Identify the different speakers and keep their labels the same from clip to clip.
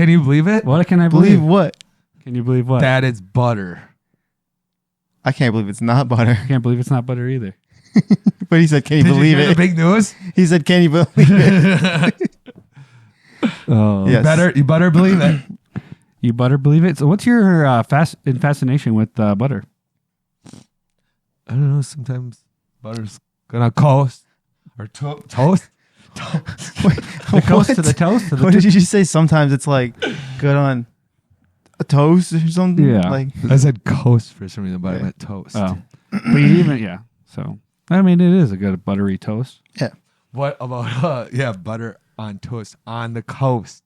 Speaker 1: Can you believe it?
Speaker 2: What can I believe?
Speaker 3: Believe what?
Speaker 2: Can you believe what?
Speaker 1: That it's butter.
Speaker 3: I can't believe it's not butter.
Speaker 2: I can't believe it's not butter either.
Speaker 3: But he said, can you
Speaker 1: Did
Speaker 3: believe
Speaker 1: you hear
Speaker 3: it?
Speaker 1: the big news?
Speaker 3: He said, can you believe it?
Speaker 2: Oh,
Speaker 3: Yes.
Speaker 1: You better believe it.
Speaker 2: you better believe it. So, what's your fascination with butter?
Speaker 1: I don't know. Sometimes butter's gonna coast or toast.
Speaker 2: The coast to the toast?
Speaker 3: What did you just say? Sometimes it's like good on a toast or something?
Speaker 2: Yeah.
Speaker 3: Like,
Speaker 1: I said coast for some reason, but I meant toast.
Speaker 2: Oh, but you even So I mean, it is a good buttery toast.
Speaker 3: yeah.
Speaker 1: What about butter on toast on the coast,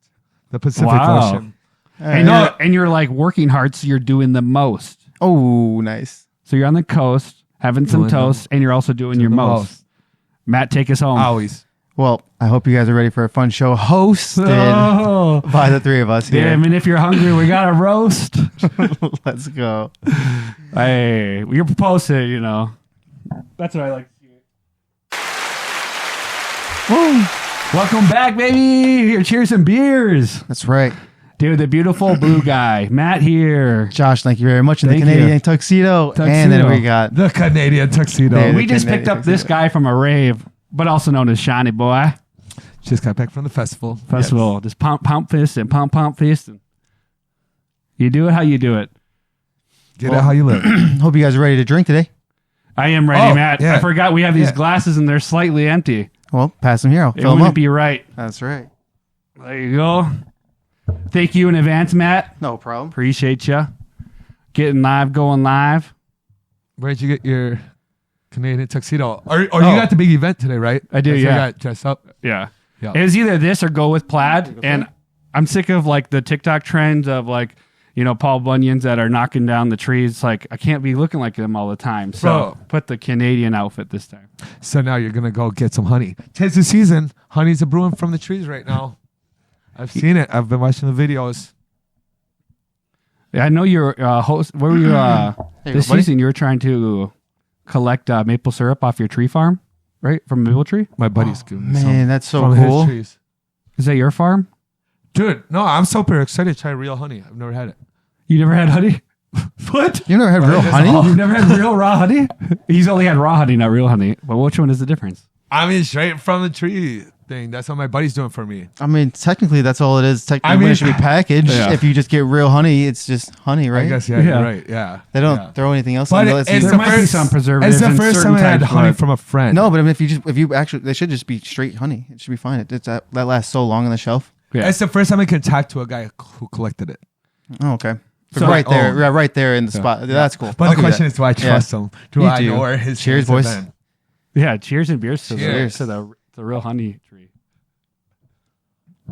Speaker 1: the Pacific
Speaker 2: Wow.
Speaker 1: Ocean?
Speaker 2: And you're like working hard, so you're doing the most.
Speaker 3: Oh, nice.
Speaker 2: So you're on the coast having some
Speaker 1: Doing
Speaker 2: toast, and you're also doing your
Speaker 1: the
Speaker 2: most. Matt, take us home.
Speaker 1: Always.
Speaker 3: Well, I hope you guys are ready for a fun show hosted
Speaker 2: Oh,
Speaker 3: by the three of us here.
Speaker 2: damn! And if you're hungry, we got a roast.
Speaker 3: Let's go.
Speaker 2: Hey, you're posted, That's what I like to hear.
Speaker 3: Woo.
Speaker 2: Welcome back, baby. Here, cheers and beers.
Speaker 3: That's right.
Speaker 2: Dude, the beautiful blue guy, Matt here.
Speaker 3: Josh, thank you very much. In the
Speaker 2: Thank
Speaker 3: Canadian
Speaker 2: you.
Speaker 3: tuxedo. And then we got
Speaker 1: The Canadian tuxedo.
Speaker 3: Yeah.
Speaker 2: We just
Speaker 3: Canadian
Speaker 2: picked up this guy from a rave, but also known as Shiny Boy
Speaker 1: Just got back from the festival.
Speaker 2: Festival. Just pump fist and pump fist. And you do it how you do it.
Speaker 1: Get it how you live.
Speaker 3: hope you guys are ready to drink today.
Speaker 2: I am ready,
Speaker 1: Oh,
Speaker 2: Matt.
Speaker 1: yeah.
Speaker 2: I forgot we have these
Speaker 1: Yeah.
Speaker 2: glasses and they're slightly empty.
Speaker 3: Well, pass them here. I'll
Speaker 2: It
Speaker 3: fill them
Speaker 2: wouldn't
Speaker 3: up.
Speaker 2: be right.
Speaker 3: That's right.
Speaker 2: There you go. Thank you in advance, Matt.
Speaker 3: No problem.
Speaker 2: Appreciate you. Getting live, going live.
Speaker 1: Where'd you get your Canadian tuxedo? Or you got the big event today, right?
Speaker 2: I do,
Speaker 1: That's why
Speaker 2: yeah.
Speaker 1: You got dressed up.
Speaker 2: Yeah.
Speaker 1: Yeah.
Speaker 2: It was either this or go with plaid. And I'm sick of like the TikTok trends of like, Paul Bunyan's that are knocking down the trees. Like, I can't be looking like them all the time. So
Speaker 1: Bro.
Speaker 2: put the Canadian outfit this time.
Speaker 1: So now you're gonna go get some honey. 'Tis the season. Honey's a brewing from the trees right now. I've seen it. I've been watching the videos.
Speaker 2: Yeah, I know you're host. Where were you this
Speaker 3: go, buddy.
Speaker 2: season? You were trying to collect maple syrup off your tree farm, right? From a maple tree?
Speaker 1: My buddy's giving me some
Speaker 3: Man, that's so
Speaker 1: from
Speaker 3: cool.
Speaker 1: his trees.
Speaker 2: Is that your farm?
Speaker 1: Dude, no, I'm super excited to try real honey. I've never had it.
Speaker 2: You never had honey? What?
Speaker 3: You never had real honey?
Speaker 2: You've never had real raw honey? He's only had raw honey, not real honey. But which one is the difference?
Speaker 1: I mean, straight from the tree thing. That's what my buddy's doing for me.
Speaker 3: I mean, technically, that's all it is. Technically,
Speaker 1: I mean-
Speaker 3: when it should be packaged.
Speaker 2: Yeah.
Speaker 3: If you just get real honey, it's just honey, right?
Speaker 1: I guess, yeah,
Speaker 2: Yeah.
Speaker 1: you're right. Yeah.
Speaker 3: They don't
Speaker 1: Yeah.
Speaker 3: throw anything else
Speaker 1: But
Speaker 3: in.
Speaker 1: it's
Speaker 2: There
Speaker 1: the
Speaker 2: might be
Speaker 1: first,
Speaker 2: some preservatives
Speaker 1: it's the
Speaker 2: in
Speaker 1: first
Speaker 2: certain
Speaker 1: time I had
Speaker 2: types,
Speaker 1: honey
Speaker 2: but-
Speaker 1: from a friend.
Speaker 3: No, but I mean, if you actually, they should just be straight honey. It should be fine. That lasts so long on the shelf.
Speaker 2: Yeah.
Speaker 1: It's the first time I can talk to a guy who collected it.
Speaker 3: Oh, okay.
Speaker 2: So-
Speaker 3: right there,
Speaker 1: Oh.
Speaker 3: yeah, right there in the spot. That's cool.
Speaker 1: But
Speaker 3: I'll
Speaker 1: the
Speaker 3: give you
Speaker 1: question
Speaker 3: that.
Speaker 1: is, do I trust him? Do
Speaker 3: You
Speaker 1: I
Speaker 3: do.
Speaker 1: know where his
Speaker 3: Cheers,
Speaker 1: hands
Speaker 3: boys.
Speaker 1: have been?
Speaker 2: Yeah, cheers and beers to,
Speaker 1: Cheers.
Speaker 2: the real honey tree.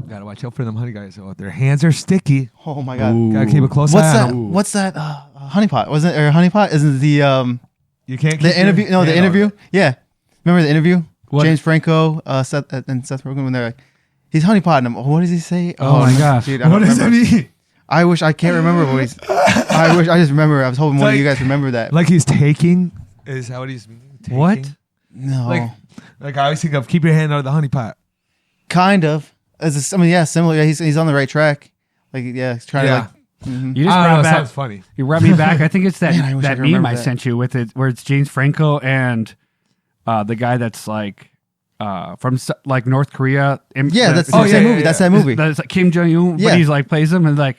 Speaker 1: Gotta watch out for them honey guys. Oh, their hands are sticky.
Speaker 3: Oh my god.
Speaker 2: Ooh.
Speaker 1: Gotta keep a close
Speaker 3: What's
Speaker 1: eye
Speaker 3: that?
Speaker 1: on them.
Speaker 3: What's that? Honey pot? Wasn't it? Or honey pot? Isn't it the
Speaker 1: You can't keep
Speaker 3: the interview? No, the
Speaker 1: hand on
Speaker 3: interview.
Speaker 1: it.
Speaker 3: Yeah. Remember the interview?
Speaker 2: What?
Speaker 3: James Franco, Seth and Seth Rogen when they're like, he's honey potting him. What does he say?
Speaker 2: Oh my gosh.
Speaker 3: dude, I don't
Speaker 1: What does that
Speaker 3: remember.
Speaker 1: mean?
Speaker 3: I wish I can't remember what he's. I just remember. I was hoping one of
Speaker 1: like-
Speaker 3: you guys remember that.
Speaker 1: Like he's taking? Is that what he's meaning? Taking?
Speaker 2: What?
Speaker 3: No.
Speaker 1: Like I always think of keep your hand out of the honey pot.
Speaker 3: Kind of. Yeah, similar. Yeah, he's on the right track. Like, yeah, he's trying
Speaker 1: Yeah.
Speaker 3: to like.
Speaker 2: You just
Speaker 1: I don't know,
Speaker 2: brought
Speaker 1: it
Speaker 2: back.
Speaker 1: sounds funny.
Speaker 2: You brought me back. I think it's that
Speaker 3: Man, I wish I
Speaker 2: that
Speaker 3: could
Speaker 2: meme
Speaker 3: remember
Speaker 2: I
Speaker 3: that.
Speaker 2: sent you with it, where it's James Franco and the guy that's like from like North Korea.
Speaker 3: Yeah, that's
Speaker 1: Oh,
Speaker 3: the
Speaker 1: yeah,
Speaker 3: same
Speaker 1: yeah,
Speaker 3: movie.
Speaker 1: yeah.
Speaker 3: That's that movie.
Speaker 2: That's like Kim Jong Un,
Speaker 3: Yeah.
Speaker 2: but he's like plays him and like,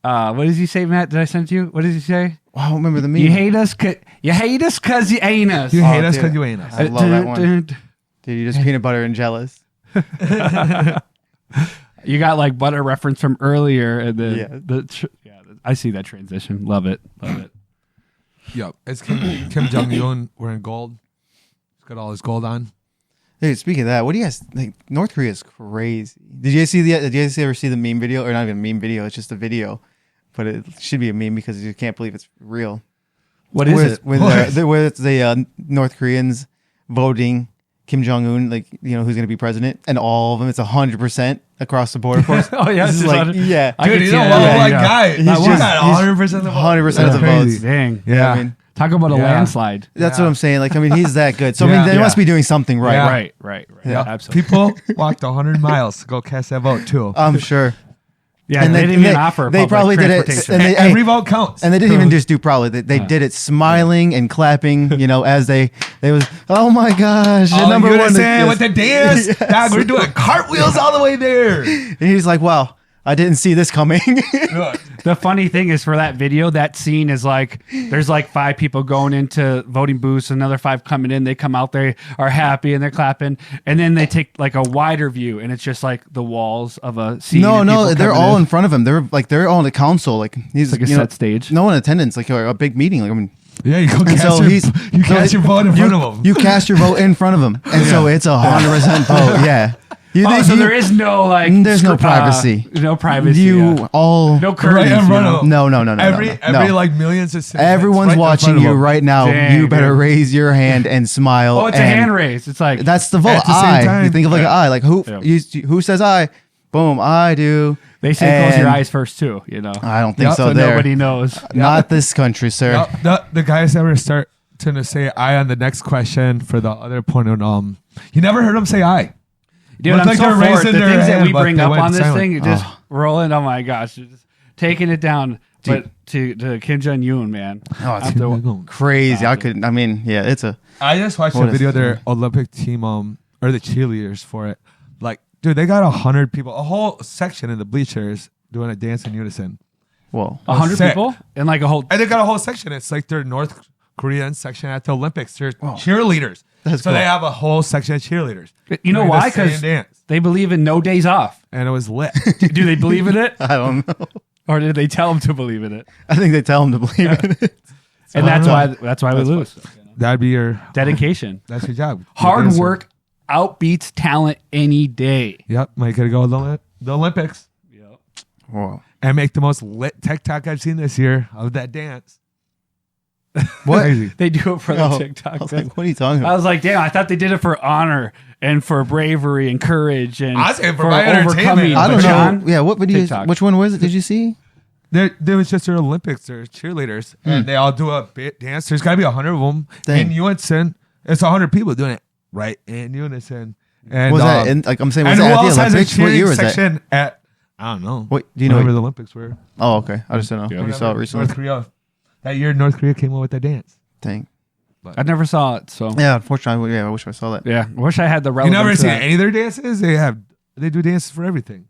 Speaker 2: what does he say, Matt? Did I send you? What does he say?
Speaker 3: Wow, I don't remember the meme.
Speaker 2: You hate us, you hate us because you ain't us.
Speaker 1: You hate us
Speaker 3: dude.
Speaker 1: because you ain't us.
Speaker 3: I love that one. Dude, you just peanut butter and jealous.
Speaker 2: You got like butter reference from earlier, and then
Speaker 3: Yeah.
Speaker 2: I see that transition. Love it.
Speaker 1: Yep. It's Kim Jong Un wearing gold. He's got all his gold on.
Speaker 3: Dude, speaking of that, what do you guys think? North Korea is crazy. Did you guys ever see the meme video? Or not even a meme video, it's just a video. But it should be a meme because you can't believe it's real.
Speaker 2: What is it?
Speaker 3: Where it's the North Koreans voting Kim Jong Un, like, who's going to be president, and all of them, it's 100% across the board. Of course,
Speaker 2: Oh, yeah,
Speaker 3: this
Speaker 2: it's
Speaker 3: is
Speaker 2: just
Speaker 3: like,
Speaker 2: 100.
Speaker 3: yeah,
Speaker 2: I
Speaker 1: Dude,
Speaker 2: can
Speaker 1: he's
Speaker 2: see
Speaker 1: a
Speaker 2: that.
Speaker 1: well-liked
Speaker 2: Yeah.
Speaker 1: guy.
Speaker 3: He's
Speaker 1: He's
Speaker 3: just-
Speaker 1: got 100% of the vote.
Speaker 3: 100% of the
Speaker 1: That's
Speaker 3: votes.
Speaker 1: crazy.
Speaker 2: Dang.
Speaker 3: You know
Speaker 1: Yeah.
Speaker 3: what I mean,
Speaker 2: Talk about a
Speaker 1: Yeah.
Speaker 2: landslide.
Speaker 3: that's
Speaker 1: Yeah.
Speaker 3: what I'm saying. Like, I mean, he's that good. So I
Speaker 1: Yeah.
Speaker 3: mean, they
Speaker 1: Yeah.
Speaker 3: must be doing something right.
Speaker 1: Yeah.
Speaker 2: Right.
Speaker 3: Yeah.
Speaker 2: Absolutely.
Speaker 1: People walked 100 miles to go cast that vote too.
Speaker 3: I'm sure.
Speaker 2: Yeah,
Speaker 3: And
Speaker 2: they didn't even offer.
Speaker 3: They
Speaker 2: public
Speaker 3: probably did it,
Speaker 2: transportation.
Speaker 3: and they,
Speaker 1: Every vote counts.
Speaker 3: and they didn't even just do probably. They did it smiling and clapping. You know, as they was. Oh my gosh!
Speaker 1: Oh,
Speaker 3: number one
Speaker 1: Unison with the dance.
Speaker 3: Yes.
Speaker 1: Dog, we're doing cartwheels all the way there.
Speaker 3: And he's like, "Wow, I didn't see this coming."
Speaker 2: The funny thing is, for that video, that scene is like there's like 5 people going into voting booths, another 5 coming in. They come out, they are happy and they're clapping, and then they take like a wider view, and it's just like the walls of a scene.
Speaker 3: No, they're all in front of him. They're all in the council. Like he's
Speaker 2: like a set stage.
Speaker 3: No one in attendance. Like a big meeting. Like I mean.
Speaker 1: Yeah, you go cast,
Speaker 3: So
Speaker 1: you cast your vote in front of him.
Speaker 3: You cast your vote in front of him, and so it's 100% vote. Yeah.
Speaker 2: So there is no like.
Speaker 3: There's no privacy.
Speaker 2: No privacy.
Speaker 3: You all
Speaker 2: no curtains.
Speaker 1: Right in front of him.
Speaker 3: No.
Speaker 1: Every
Speaker 3: no.
Speaker 1: like millions of citizens.
Speaker 3: Everyone's
Speaker 1: right in
Speaker 3: watching
Speaker 1: front of
Speaker 3: you
Speaker 1: him.
Speaker 3: right now.
Speaker 2: Dang,
Speaker 3: you better
Speaker 2: dude.
Speaker 3: raise your hand and smile.
Speaker 2: Oh, it's a
Speaker 3: and
Speaker 2: hand raise. It's like
Speaker 3: That's the vote.
Speaker 1: At the same
Speaker 3: I.
Speaker 1: time.
Speaker 3: You think of like an I. Like who?
Speaker 2: Yeah.
Speaker 3: Who says I? Boom. I do.
Speaker 2: they say close your
Speaker 3: And
Speaker 2: eyes first too. You know.
Speaker 3: I don't think
Speaker 1: Yep.
Speaker 3: so.
Speaker 2: So
Speaker 3: There.
Speaker 2: nobody knows.
Speaker 3: Not this country, sir.
Speaker 1: The guys ever start to say I on the next question for the other opponent. You never heard them say I.
Speaker 2: Dude,
Speaker 1: Looked
Speaker 2: I'm
Speaker 1: like
Speaker 2: so
Speaker 1: they're
Speaker 2: for it.
Speaker 1: raising
Speaker 2: The
Speaker 1: their
Speaker 2: things that
Speaker 1: hand,
Speaker 2: we
Speaker 1: but
Speaker 2: bring
Speaker 1: they
Speaker 2: up
Speaker 1: went
Speaker 2: on this
Speaker 1: silent.
Speaker 2: thing, just rolling. Oh my gosh, just taking it down. But to Kim Jong Un, man.
Speaker 3: Oh, it's
Speaker 2: After-
Speaker 3: crazy. I couldn't. I mean, yeah, it's a.
Speaker 1: I just watched
Speaker 3: What
Speaker 1: a video
Speaker 3: is-
Speaker 1: of their Olympic team, or the cheerleaders for it. Like, dude, they got 100 people, a whole section in the bleachers doing a dance in unison.
Speaker 3: Whoa.
Speaker 2: 100
Speaker 1: sick.
Speaker 2: people and like a whole.
Speaker 1: And they got a whole section. It's like their North Korean section at the Olympics. They're cheerleaders.
Speaker 3: That's
Speaker 1: so
Speaker 3: cool.
Speaker 1: they have a whole section of cheerleaders.
Speaker 2: You know
Speaker 1: doing
Speaker 2: why?
Speaker 1: the same
Speaker 2: Because
Speaker 1: dance.
Speaker 2: they believe in no days off.
Speaker 1: And it was lit.
Speaker 2: Do they believe in it,
Speaker 3: I don't know.
Speaker 2: or did they tell them to believe in it?
Speaker 3: I think they tell him to believe in it.
Speaker 2: And
Speaker 1: I don't know.
Speaker 2: that's why we lose.
Speaker 1: That'd be your
Speaker 2: Dedication,
Speaker 1: that's your job.
Speaker 2: hard
Speaker 1: Your dancer.
Speaker 2: work outbeats talent any day.
Speaker 1: Yep, might gotta go to the Olympics
Speaker 3: Whoa.
Speaker 1: and make the most lit TikTok I've seen this year of that dance.
Speaker 3: What?
Speaker 1: Crazy.
Speaker 2: They do it for the
Speaker 3: Oh,
Speaker 2: TikTok.
Speaker 3: I was like, what are you talking
Speaker 2: I
Speaker 3: about?
Speaker 2: was like, damn, I thought they did it for honor and for bravery and courage and
Speaker 1: I say for my entertainment.
Speaker 2: overcoming.
Speaker 3: I don't
Speaker 2: But
Speaker 3: know.
Speaker 2: Shawn,
Speaker 3: Yeah, what video?
Speaker 2: TikTok.
Speaker 3: Which one was it? Did you see?
Speaker 1: There was just their Olympics, their cheerleaders, and they all do a bit dance. There's got to be 100 of them
Speaker 3: Dang.
Speaker 1: in unison. It's 100 people doing it right in unison. And
Speaker 3: Was that in, like I'm saying? Was
Speaker 1: and who
Speaker 3: that at
Speaker 1: else
Speaker 3: the
Speaker 1: has a
Speaker 3: Olympics? What year
Speaker 1: cheering
Speaker 3: was that?
Speaker 1: section at? I don't know.
Speaker 3: What do you know?
Speaker 1: Whenever the Olympics were.
Speaker 3: Oh, okay. I just don't know.
Speaker 2: Yeah.
Speaker 3: You saw it recently.
Speaker 1: North Korea. That year, North Korea came up with that dance.
Speaker 3: Dang.
Speaker 2: I never saw it, so
Speaker 3: Yeah, unfortunately, yeah, I wish I saw that.
Speaker 2: yeah. I wish I had the
Speaker 1: You
Speaker 2: relevance.
Speaker 1: never
Speaker 2: to
Speaker 1: seen
Speaker 2: that.
Speaker 1: any of their dances? They do dances for everything.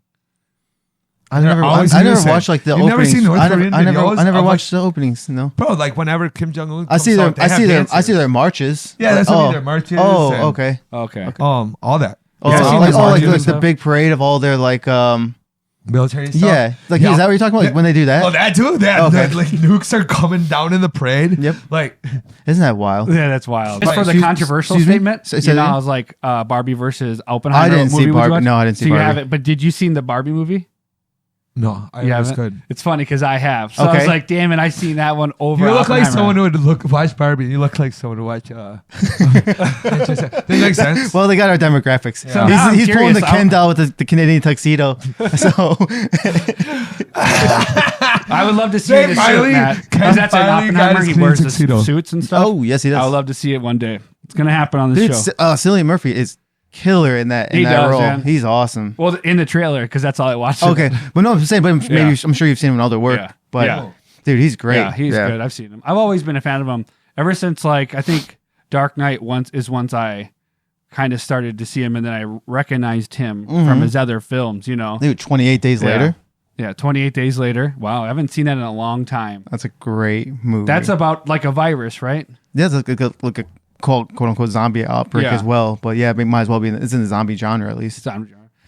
Speaker 3: I
Speaker 1: They're
Speaker 3: never,
Speaker 1: always
Speaker 3: I never
Speaker 1: innocent.
Speaker 3: watched like the
Speaker 1: You've
Speaker 3: openings.
Speaker 1: never seen North
Speaker 3: I never,
Speaker 1: Korean
Speaker 3: I never,
Speaker 1: videos
Speaker 3: I never
Speaker 1: of,
Speaker 3: watched the openings. No.
Speaker 1: Bro, like whenever Kim Jong Un,
Speaker 3: I see their, I see their marches.
Speaker 1: Yeah, that's
Speaker 3: oh.
Speaker 1: what I mean, their marches.
Speaker 3: Oh,
Speaker 1: and,
Speaker 3: okay.
Speaker 2: Okay.
Speaker 1: all that.
Speaker 3: Oh,
Speaker 2: Yeah,
Speaker 3: so
Speaker 2: I've seen
Speaker 3: like,
Speaker 2: those
Speaker 3: oh, like
Speaker 2: marches and
Speaker 3: the
Speaker 2: stuff.
Speaker 3: big parade of all their like,
Speaker 1: Military stuff.
Speaker 3: yeah, like
Speaker 1: Yeah.
Speaker 3: is that what you're talking about? Like when they do that?
Speaker 1: Oh, that too. That
Speaker 3: Okay.
Speaker 1: like nukes are coming down in the parade.
Speaker 3: Yep.
Speaker 1: Like,
Speaker 3: Isn't that wild?
Speaker 2: Yeah, that's wild. Just for the
Speaker 3: Excuse-
Speaker 2: controversial
Speaker 3: excuse me?
Speaker 2: statement,
Speaker 3: Say
Speaker 2: you
Speaker 3: that
Speaker 2: know,
Speaker 3: again?
Speaker 2: I was like Barbie versus Oppenheimer.
Speaker 3: I didn't see
Speaker 2: movie would you
Speaker 3: Barbie.
Speaker 2: watch?
Speaker 3: No, I didn't see
Speaker 2: So you
Speaker 3: Barbie.
Speaker 2: haven't, but did you seen the Barbie movie?
Speaker 1: no, I
Speaker 2: You
Speaker 1: was
Speaker 2: haven't?
Speaker 1: good.
Speaker 2: It's funny because I have. So I
Speaker 3: Okay.
Speaker 2: was like, damn it, I seen that one over.
Speaker 1: You look like
Speaker 2: Oppenheimer.
Speaker 1: someone who would watch Barbie. You look like someone who watch. Does that make sense?
Speaker 3: Well, they got our demographics.
Speaker 1: So
Speaker 2: now I'm
Speaker 3: He's pulling the
Speaker 2: curious.
Speaker 3: Ken doll with the Canadian tuxedo. So
Speaker 2: I would love to see
Speaker 1: They
Speaker 2: the
Speaker 1: finally-
Speaker 2: suit, Matt.
Speaker 1: Ken
Speaker 2: 'Cause that's in
Speaker 1: finally got
Speaker 2: Oppenheimer.
Speaker 1: his
Speaker 2: He
Speaker 1: clean
Speaker 2: wears the
Speaker 1: tuxedo.
Speaker 2: suits and stuff.
Speaker 3: oh yes, he does.
Speaker 2: I would love to see it one day. It's gonna happen on the
Speaker 3: Dude,
Speaker 2: show.
Speaker 3: Cillian Murphy is killer in that
Speaker 2: He does,
Speaker 3: role.
Speaker 2: man.
Speaker 3: He's awesome.
Speaker 2: Well, in the trailer, because that's all I watched.
Speaker 3: Okay, but no, I'm saying, but maybe
Speaker 2: Yeah.
Speaker 3: I'm sure you've seen him in other work.
Speaker 2: Yeah.
Speaker 3: But
Speaker 2: Yeah.
Speaker 3: dude, he's great.
Speaker 2: Yeah, he's good. I've seen him. I've always been a fan of him ever since, like, I think Dark Knight once I kind of started to see him, and then I recognized him from his other films. You know,
Speaker 3: Dude, 28 Days Later.
Speaker 2: Yeah, 28 Days Later. Wow, I haven't seen that in a long time.
Speaker 3: That's a great movie.
Speaker 2: That's about like a virus, right?
Speaker 3: yeah, it's like a quote unquote zombie outbreak
Speaker 2: Yeah.
Speaker 3: as well. But yeah, it might as well be. It's in the zombie genre at least.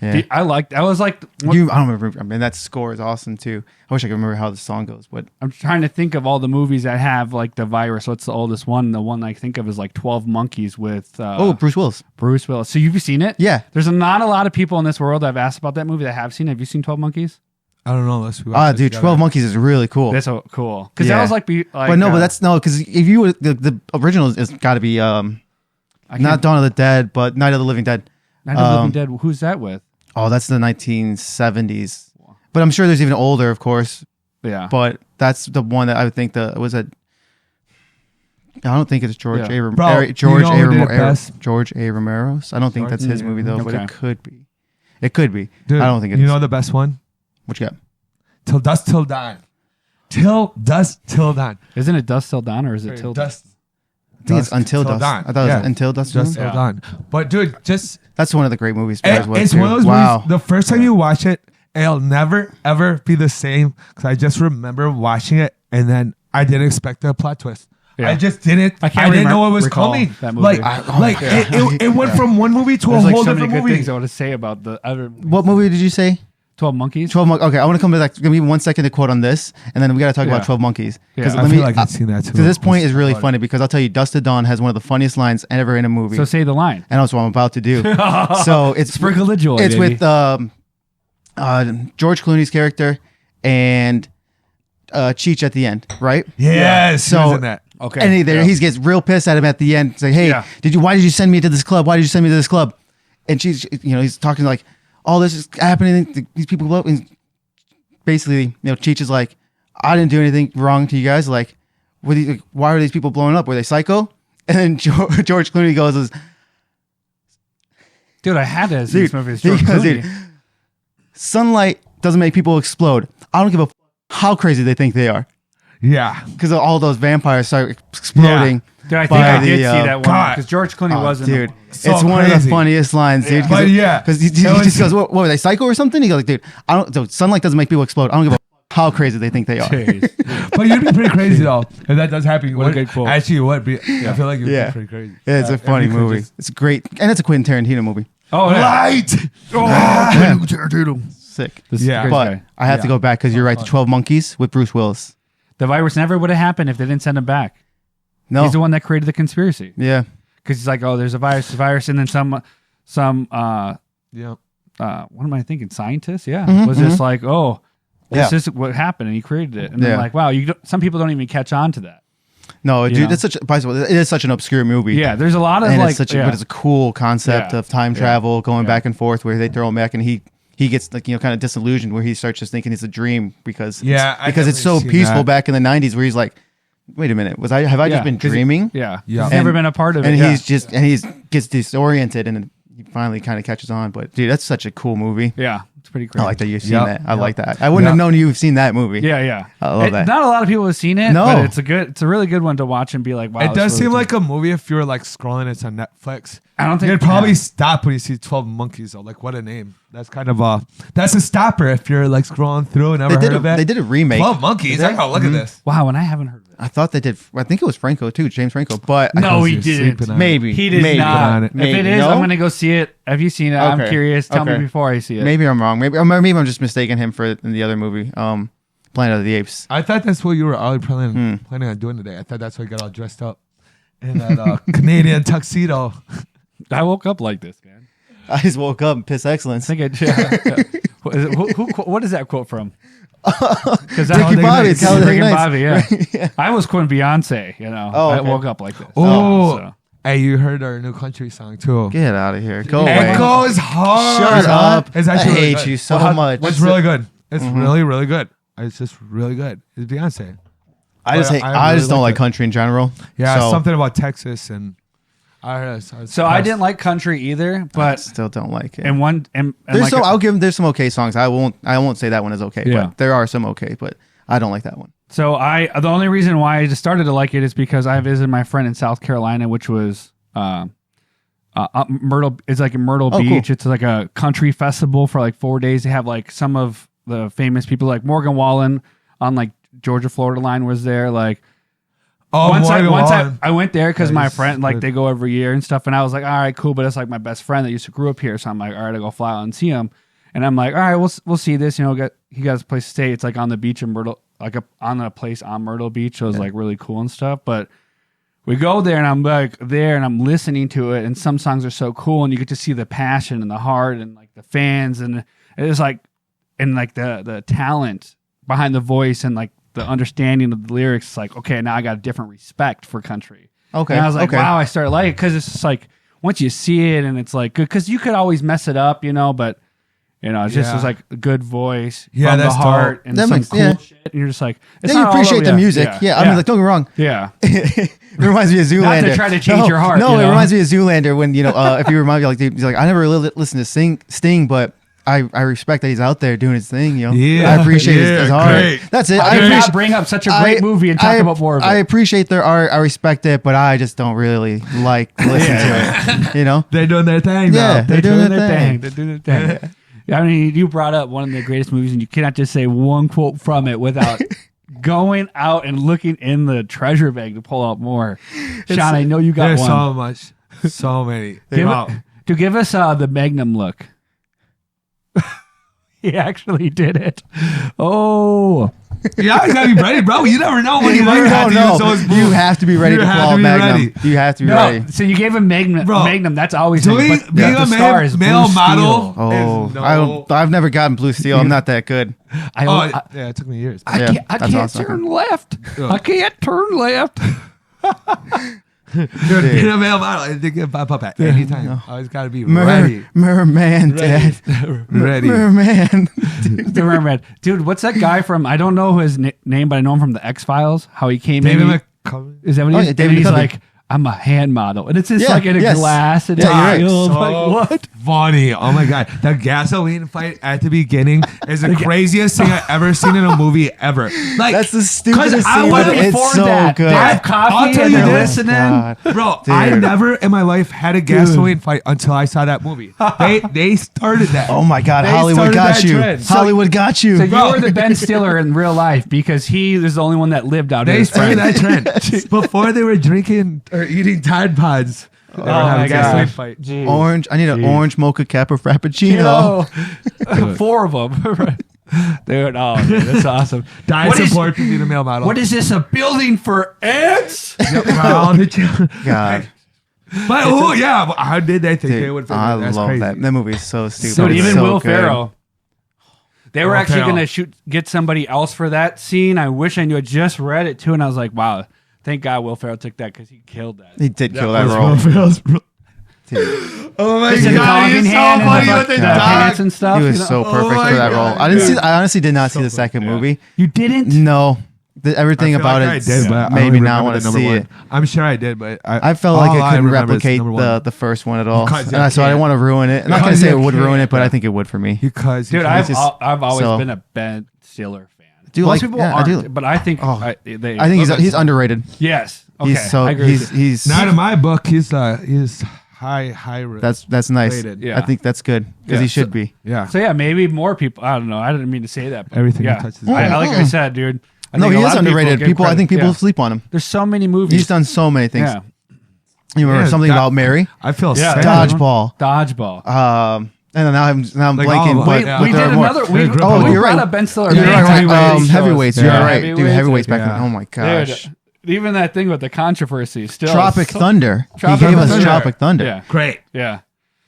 Speaker 3: Yeah.
Speaker 2: I liked. I was like,
Speaker 3: I don't remember. I mean, that score is awesome too. I wish I could remember how the song goes. But
Speaker 2: I'm trying to think of all the movies that have like the virus. What's the oldest one? The one I think of is like 12 Monkeys with
Speaker 3: Bruce Willis.
Speaker 2: Bruce Willis. So you've seen it?
Speaker 3: Yeah.
Speaker 2: There's not a lot of people in this world I've asked about that movie that have seen it. Have you seen 12 Monkeys?
Speaker 1: I don't know. Let's. watch it
Speaker 3: Dude,
Speaker 1: together.
Speaker 3: 12 Monkeys is really cool.
Speaker 2: That's so cool. Because
Speaker 3: Yeah.
Speaker 2: that was like,
Speaker 3: but no, but that's no, because if you would, the original is got to be not Dawn of the Dead, but Night of the Living Dead.
Speaker 2: Night of the Living Dead. Who's that with?
Speaker 3: Oh, that's the 1970s. But I'm sure there's even older, of course.
Speaker 2: Yeah.
Speaker 3: But that's the one that I would think I don't think it's George
Speaker 2: Yeah.
Speaker 3: A. Rom-
Speaker 1: Bro,
Speaker 3: Ari- George
Speaker 1: you know
Speaker 3: A.
Speaker 1: who did
Speaker 3: Rom-
Speaker 1: it best?
Speaker 3: George A. Romero's. I don't think that's his movie though, but
Speaker 2: Okay.
Speaker 3: it could be. It could be.
Speaker 1: Dude,
Speaker 3: I don't think it
Speaker 1: you
Speaker 3: is.
Speaker 1: know the best one?
Speaker 3: What you got?
Speaker 1: Till dusk till dawn. Till dusk till dawn.
Speaker 2: Isn't it Dust Till Dawn or is it Till
Speaker 1: Dust.
Speaker 3: I think it's Until
Speaker 1: Till
Speaker 3: Dusk.
Speaker 1: Dawn.
Speaker 3: I thought it was Until Dusk.
Speaker 1: Just
Speaker 3: Till
Speaker 1: till
Speaker 3: Dawn?
Speaker 1: dawn. But dude, just
Speaker 3: That's one of the great movies.
Speaker 1: it's one of those movies. The first time you watch it, it'll never ever be the same. Because I just remember watching it, and then I didn't expect a plot twist.
Speaker 2: Yeah.
Speaker 1: I just didn't. I didn't know it was coming.
Speaker 2: That movie.
Speaker 1: It went from one movie to
Speaker 2: There's
Speaker 1: a
Speaker 2: like
Speaker 1: whole
Speaker 2: so many
Speaker 1: different
Speaker 2: good
Speaker 1: movie.
Speaker 2: things I want to say about the other.
Speaker 3: What movie did you say?
Speaker 2: 12 Monkeys.
Speaker 3: 12 Monkeys. Okay, I want to come back. Give me 1 second to quote on this, and then we got to talk about 12 Monkeys.
Speaker 2: Yeah.
Speaker 1: I feel like I've seen that too.
Speaker 3: Because this point is really funny because I'll tell you, Dust to Dawn has one of the funniest lines ever in a movie.
Speaker 2: So say the line.
Speaker 3: And that's what I'm about to do. So it's
Speaker 2: Sprinkle the joy.
Speaker 3: It's
Speaker 2: baby.
Speaker 3: with George Clooney's character and Cheech at the end, right?
Speaker 1: Yes.
Speaker 3: So-
Speaker 1: he was in that.
Speaker 2: Okay.
Speaker 3: And he gets real pissed at him at the end. It's like, hey,
Speaker 2: Yeah.
Speaker 3: why did you send me to this club? Why did you send me to this club? And she's, he's talking like, all this is happening. These people blow up. And basically, Cheech is like, I didn't do anything wrong to you guys. Like, why are these people blowing up? Were they psycho? And then George Clooney goes,
Speaker 2: Dude, I had to see this movie. It's George
Speaker 3: dude,
Speaker 2: Clooney.
Speaker 3: sunlight doesn't make people explode. I don't give a how crazy they think they are.
Speaker 1: Yeah.
Speaker 3: Because all those vampires start exploding.
Speaker 2: Dude, I think
Speaker 3: by
Speaker 2: I did
Speaker 3: the,
Speaker 2: see that one
Speaker 1: God.
Speaker 2: because George Clooney was in
Speaker 3: dude,
Speaker 2: the
Speaker 1: So
Speaker 3: it's one of the
Speaker 1: crazy.
Speaker 3: funniest lines, dude.
Speaker 1: But yeah.
Speaker 3: because he just goes, "What were they psycho or something?" He goes, "Dude, sunlight doesn't make people explode. I don't give a how crazy they think they are."
Speaker 2: Jeez.
Speaker 1: But you'd be pretty crazy though. If that does happen,
Speaker 2: What a good quote.
Speaker 1: Actually, you would be. I feel like you'd
Speaker 3: Yeah.
Speaker 1: be pretty crazy.
Speaker 3: Yeah, it's a
Speaker 1: If
Speaker 3: funny
Speaker 1: you could
Speaker 3: movie.
Speaker 1: just-
Speaker 3: It's great, and it's a Quentin Tarantino movie.
Speaker 2: Oh, yeah.
Speaker 1: Light.
Speaker 3: Sick.
Speaker 2: This is
Speaker 1: Yeah.
Speaker 2: a crazy
Speaker 3: But
Speaker 2: guy.
Speaker 3: I have to go back because you're right. The 12 Monkeys with Bruce Willis.
Speaker 2: The virus never would have happened if they didn't send him back.
Speaker 3: No.
Speaker 2: He's the one that created the conspiracy.
Speaker 3: Yeah.
Speaker 2: Because he's like, oh, there's a virus, and then some
Speaker 1: Yeah.
Speaker 2: what am I thinking? Scientists, yeah,
Speaker 3: Mhm,
Speaker 2: was just like, oh, this
Speaker 3: Yeah.
Speaker 2: is what happened, and he created it, and
Speaker 3: Yeah.
Speaker 2: then like, wow, some people don't even catch on to that.
Speaker 3: No,
Speaker 2: You
Speaker 3: dude,
Speaker 2: know?
Speaker 3: it's such. By the way, it is such an obscure movie.
Speaker 2: Yeah, there's a lot of
Speaker 3: and
Speaker 2: like,
Speaker 3: it's such.
Speaker 2: yeah.
Speaker 3: But it's a cool concept
Speaker 2: Yeah.
Speaker 3: of time
Speaker 2: Yeah.
Speaker 3: travel, going
Speaker 2: Yeah.
Speaker 3: back and forth, where they throw him back, and he gets like kind of disillusioned, where he starts just thinking it's a dream because
Speaker 1: Yeah, I
Speaker 3: because it's so
Speaker 1: definitely seen
Speaker 3: peaceful
Speaker 1: that.
Speaker 3: back in the 90s, where he's like, wait a minute, have I
Speaker 2: Yeah,
Speaker 3: just been
Speaker 2: 'cause
Speaker 3: dreaming?
Speaker 2: yeah,
Speaker 1: Yeah.
Speaker 2: he's never been a part of it,
Speaker 3: And
Speaker 2: yeah.
Speaker 3: he's gets disoriented, and then he finally kind of catches on. But dude, that's such a cool movie.
Speaker 2: yeah, it's pretty crazy.
Speaker 3: I like that you've seen
Speaker 1: Yep.
Speaker 3: that. I
Speaker 1: Yep.
Speaker 3: like that. I wouldn't have known you've seen that movie.
Speaker 2: Yeah, yeah.
Speaker 3: I love that.
Speaker 2: Not a lot of people have seen it.
Speaker 3: No.
Speaker 2: but it's a really good one to watch and be like, wow.
Speaker 1: It
Speaker 2: this
Speaker 1: does
Speaker 2: really
Speaker 1: seem
Speaker 2: cool.
Speaker 1: like a movie if you were like scrolling. It's on Netflix.
Speaker 2: I don't think
Speaker 1: You'd probably stop when you see 12 Monkeys though. Like what a name. That's kind of that's a stopper if you're like scrolling through and never heard of it.
Speaker 3: They did a remake.
Speaker 1: 12 Monkeys.
Speaker 3: Did they?
Speaker 1: I gotta look at this.
Speaker 2: wow, and I haven't heard of it.
Speaker 3: I thought they did. I think it was Franco too, James Franco. But
Speaker 2: No, he
Speaker 1: You're
Speaker 2: didn't.
Speaker 1: sleeping on it.
Speaker 3: maybe
Speaker 2: He did
Speaker 3: maybe.
Speaker 2: not.
Speaker 1: on it.
Speaker 2: If
Speaker 3: Maybe.
Speaker 2: it is,
Speaker 3: No?
Speaker 2: I'm gonna go see it. Have you seen it? I'm
Speaker 3: Okay.
Speaker 2: curious. Tell
Speaker 3: Okay.
Speaker 2: me before I see it.
Speaker 3: Maybe I'm wrong. Maybe I'm just mistaking him for the other movie, Planet of the Apes.
Speaker 1: I thought that's what you were already planning on doing today. I thought that's why you got all dressed up in that Canadian tuxedo.
Speaker 2: I woke up like this, man.
Speaker 3: I just woke up and pissed excellence.
Speaker 2: I think yeah. What is that quote from? Because
Speaker 3: Ricky Bobby, Talladega
Speaker 2: Ricky
Speaker 3: Nights.
Speaker 2: Bobby, yeah.
Speaker 3: Yeah.
Speaker 2: I was quoting Beyonce.
Speaker 3: Oh,
Speaker 2: I
Speaker 3: okay.
Speaker 2: woke up like this.
Speaker 1: Oh,
Speaker 2: so.
Speaker 1: hey, you heard our new country song too.
Speaker 3: Get out of here. Go away.
Speaker 1: Echo is hard.
Speaker 3: Shut up.
Speaker 1: It's
Speaker 3: I
Speaker 1: actually really
Speaker 3: hate
Speaker 1: good.
Speaker 3: you so
Speaker 1: Well,
Speaker 3: much.
Speaker 1: It's really good. It's really, really good. It's just really good. It's Beyonce.
Speaker 3: I just
Speaker 1: But
Speaker 3: hate,
Speaker 1: I
Speaker 3: I just
Speaker 1: really
Speaker 3: don't
Speaker 1: like
Speaker 3: like
Speaker 1: it.
Speaker 3: country in general.
Speaker 1: Yeah,
Speaker 3: So,
Speaker 1: something about Texas and
Speaker 2: So I didn't like country either,
Speaker 3: I
Speaker 2: but
Speaker 3: still don't like it.
Speaker 2: and
Speaker 3: There's
Speaker 2: like
Speaker 3: I'll give them. There's some okay songs. I won't say that one is okay.
Speaker 2: Yeah.
Speaker 3: But there are some okay. But I don't like that one.
Speaker 2: So the only reason why I just started to like it is because I visited my friend in South Carolina, which was Myrtle. It's like in Myrtle
Speaker 3: Oh,
Speaker 2: Beach.
Speaker 3: cool.
Speaker 2: It's like a country festival for like 4 days. They have like some of the famous people, like Morgan Wallen on like Georgia Florida line was there. Like once I went there because my
Speaker 1: Nice.
Speaker 2: friend like
Speaker 1: Good.
Speaker 2: they go every year and stuff, and I was like, all right, cool. But it's like my best friend that used to grew up here, so I'm like, all right, I go fly out and see him. And I'm like, all right, we'll see this. You know, he got a place to stay. It's like on the beach in Myrtle, like on a place on Myrtle Beach. So it was like really cool and stuff. But we go there and I'm like there and I'm listening to it. And some songs are so cool. And you get to see the passion and the heart and like the fans. And it's like, and like the talent behind the voice and like the understanding of the lyrics. It's like, okay, now I got a different respect for country.
Speaker 3: Okay.
Speaker 2: And I was like,
Speaker 3: okay.
Speaker 2: wow, I started liking it because it's just like, once you see it and it's like good, because you could always mess it up, you know, but you know, it just
Speaker 1: Yeah.
Speaker 2: was like a good voice
Speaker 1: Yeah,
Speaker 2: from the
Speaker 1: that's
Speaker 2: heart
Speaker 1: dope.
Speaker 2: and
Speaker 3: That
Speaker 2: some
Speaker 3: makes-
Speaker 2: cool
Speaker 3: yeah.
Speaker 2: shit. And you're just like, it's
Speaker 3: Yeah, you
Speaker 2: not all
Speaker 3: appreciate
Speaker 2: over-
Speaker 3: the music. Yeah. I mean, like, don't get me wrong.
Speaker 2: yeah.
Speaker 3: It reminds me of Zoolander.
Speaker 2: Not to try to change your heart,
Speaker 3: No,
Speaker 2: you
Speaker 3: it
Speaker 2: know?
Speaker 3: reminds me of Zoolander when, if you remind me, like, he's like, I never really listened to Sting, but I respect that he's out there doing his thing. You know,
Speaker 1: Yeah,
Speaker 3: I appreciate his art.
Speaker 1: great.
Speaker 3: That's it.
Speaker 2: I did not bring up such a great movie and talk about more of it.
Speaker 3: I appreciate their art. I respect it, but I just don't really like listen to it. You know,
Speaker 1: They're doing their thing.
Speaker 3: Yeah,
Speaker 1: now.
Speaker 3: they're doing their thing.
Speaker 2: They're doing their thing. I mean, you brought up one of the greatest movies, and you cannot just say one quote from it without going out and looking in the treasure bag to pull out more. Shawn, I know you got
Speaker 1: There's
Speaker 2: one.
Speaker 1: so much, so many.
Speaker 2: Give us the Magnum look. He actually did it. Oh.
Speaker 1: Yeah, you gotta be ready, bro. You never know when you might have to use those moves.
Speaker 3: You have to be ready to pull out Magnum. You have to be ready.
Speaker 2: So you gave him Magnum.
Speaker 1: Bro,
Speaker 2: Magnum, that's always
Speaker 1: being
Speaker 2: the
Speaker 1: a
Speaker 2: star is
Speaker 1: male
Speaker 2: Blue
Speaker 1: model.
Speaker 2: Steel.
Speaker 3: Oh, I've never gotten Blue Steel. I'm not that good.
Speaker 1: Yeah, it took me years.
Speaker 2: I can't
Speaker 3: awesome.
Speaker 2: turn left. I can't turn left.
Speaker 1: Dude, being a male model, I think it pop up at any time.
Speaker 3: No.
Speaker 1: Always gotta be ready.
Speaker 3: Merman, Dad.
Speaker 1: Ready.
Speaker 3: Merman.
Speaker 2: The merman. Dude, what's that guy from? I don't know his name, but I know him from the X-Files. How he came
Speaker 1: David
Speaker 2: in. Is that what he is?
Speaker 3: David
Speaker 2: And he's
Speaker 3: McCovey.
Speaker 2: like, I'm a hand model. And it's just like in a glass. And
Speaker 3: Yeah, you're right.
Speaker 2: it's
Speaker 1: So
Speaker 2: like, what?
Speaker 1: funny. Oh my god. The gasoline fight at the beginning is the craziest thing I've ever seen in a movie ever. Like,
Speaker 3: That's the stupidest
Speaker 1: 'cause I
Speaker 3: scene,
Speaker 1: wouldn't
Speaker 3: but it's
Speaker 2: afford
Speaker 3: so
Speaker 2: that.
Speaker 3: good.
Speaker 2: They have
Speaker 1: I'll
Speaker 2: coffee
Speaker 1: tell
Speaker 2: and
Speaker 1: you
Speaker 2: they're
Speaker 1: this.
Speaker 2: listening.
Speaker 3: God.
Speaker 1: bro,
Speaker 3: Dude.
Speaker 1: I never in my life had a gasoline fight until I saw that movie. They started that.
Speaker 3: Oh my God,
Speaker 1: They
Speaker 3: Hollywood
Speaker 1: started
Speaker 3: got
Speaker 1: that
Speaker 3: you.
Speaker 1: trend.
Speaker 3: Hollywood got you.
Speaker 2: So you
Speaker 1: Bro.
Speaker 2: were the Ben Stiller in real life because he is the only one that lived out
Speaker 1: They
Speaker 2: here.
Speaker 1: started that trend before they were drinking or eating Tide Pods. They would have
Speaker 2: my
Speaker 1: a gasoline
Speaker 2: gosh.
Speaker 1: fight.
Speaker 2: Jeez.
Speaker 3: Orange. I need an orange mocha cappa frappuccino.
Speaker 2: No. 4 of them. Dude, oh, man, that's awesome.
Speaker 1: Diet
Speaker 2: What is-
Speaker 1: support to be the male model.
Speaker 2: What is this, a building for ants?
Speaker 3: God,
Speaker 1: But oh yeah, how did they think they
Speaker 3: dude,
Speaker 1: would?
Speaker 3: I
Speaker 1: That's
Speaker 3: love
Speaker 1: crazy.
Speaker 3: that. That movie is so stupid.
Speaker 2: So
Speaker 3: It's
Speaker 2: even
Speaker 3: so
Speaker 2: Will
Speaker 3: good.
Speaker 2: Ferrell. They were
Speaker 1: Will
Speaker 2: actually
Speaker 1: Ferrell.
Speaker 2: going to get somebody else for that scene. I wish I knew. I just read it too, and I was like, wow, thank God Will Ferrell took that because he killed that.
Speaker 3: He did kill that
Speaker 1: was
Speaker 3: role.
Speaker 1: Will Ferrell's role.
Speaker 3: Dude,
Speaker 1: Oh my
Speaker 2: Just the
Speaker 1: god,
Speaker 2: dog in
Speaker 1: he's so
Speaker 2: hand and
Speaker 1: funny
Speaker 2: the
Speaker 1: with the
Speaker 2: fucking pants
Speaker 1: dog.
Speaker 2: and stuff.
Speaker 3: he was
Speaker 2: you know?
Speaker 3: so perfect
Speaker 1: my
Speaker 3: for that
Speaker 1: God,
Speaker 3: role.
Speaker 1: dude.
Speaker 3: I honestly did not see the second movie.
Speaker 2: You didn't?
Speaker 3: No, everything
Speaker 1: I feel
Speaker 3: about
Speaker 1: like
Speaker 3: it
Speaker 1: I did, but I
Speaker 3: made
Speaker 1: don't
Speaker 3: me
Speaker 1: even
Speaker 3: not
Speaker 1: remember
Speaker 3: want to
Speaker 1: the number
Speaker 3: see
Speaker 1: one.
Speaker 3: it.
Speaker 1: I'm sure I did, but
Speaker 3: I felt like
Speaker 1: all
Speaker 3: I couldn't
Speaker 1: remember is
Speaker 3: replicate
Speaker 1: number one.
Speaker 3: the first one at all,
Speaker 1: Because you
Speaker 3: and so I didn't
Speaker 1: can't.
Speaker 3: want to ruin it. I'm not gonna
Speaker 1: Because
Speaker 3: say
Speaker 1: you
Speaker 3: it would ruin
Speaker 1: can't,
Speaker 3: it, but
Speaker 1: yeah.
Speaker 3: I think it would for me.
Speaker 1: because
Speaker 2: Dude,
Speaker 1: I
Speaker 2: I've always
Speaker 3: so-
Speaker 2: been a Ben Stiller fan.
Speaker 3: Do you
Speaker 2: Most
Speaker 3: like-
Speaker 2: people
Speaker 3: yeah, I
Speaker 2: aren't,
Speaker 3: do.
Speaker 2: but I think
Speaker 3: Oh.
Speaker 2: I
Speaker 3: think he's underrated.
Speaker 2: Yes. Okay.
Speaker 3: He's so
Speaker 2: I agree with you.
Speaker 3: he's
Speaker 1: not in my book. He's high.
Speaker 3: that's nice.
Speaker 1: rated.
Speaker 2: Yeah.
Speaker 3: I think that's good because
Speaker 2: Yeah.
Speaker 3: he should be.
Speaker 1: Yeah,
Speaker 2: So yeah, maybe more people. I don't know. I didn't mean to say that. But
Speaker 1: Everything he
Speaker 2: yeah.
Speaker 1: touches is
Speaker 2: I,
Speaker 1: good.
Speaker 2: like I said, dude. I
Speaker 3: No,
Speaker 2: think
Speaker 3: he
Speaker 2: a
Speaker 3: is
Speaker 2: lot of
Speaker 3: underrated.
Speaker 2: give
Speaker 3: People, I
Speaker 2: credit.
Speaker 3: think people
Speaker 2: Yeah.
Speaker 3: sleep on him.
Speaker 2: There's so many movies.
Speaker 3: He's done so many things.
Speaker 2: Yeah.
Speaker 3: You remember
Speaker 1: Yeah,
Speaker 3: something
Speaker 1: that-
Speaker 3: about Mary?
Speaker 1: I feel
Speaker 2: Yeah.
Speaker 1: sad.
Speaker 3: Dodgeball.
Speaker 2: Dodgeball.
Speaker 3: And then now I'm
Speaker 1: Like all
Speaker 3: blanking.
Speaker 1: of them.
Speaker 3: But,
Speaker 1: Yeah.
Speaker 3: but
Speaker 2: we
Speaker 3: there
Speaker 2: did
Speaker 3: are more.
Speaker 2: another.
Speaker 1: You're
Speaker 2: We
Speaker 3: right.
Speaker 2: brought up Ben Stiller.
Speaker 3: You're
Speaker 2: many
Speaker 3: right.
Speaker 2: times.
Speaker 3: Heavyweights. You're
Speaker 1: Yeah.
Speaker 3: right. Dude, heavyweights back
Speaker 1: Yeah.
Speaker 3: then. Oh my gosh.
Speaker 2: Dude, even that thing with the controversy. Still,
Speaker 3: Tropic
Speaker 2: so-
Speaker 3: Thunder.
Speaker 2: Tropic
Speaker 3: He gave us
Speaker 2: Thunder.
Speaker 3: Tropic Thunder.
Speaker 2: Yeah.
Speaker 1: Great,
Speaker 2: Yeah.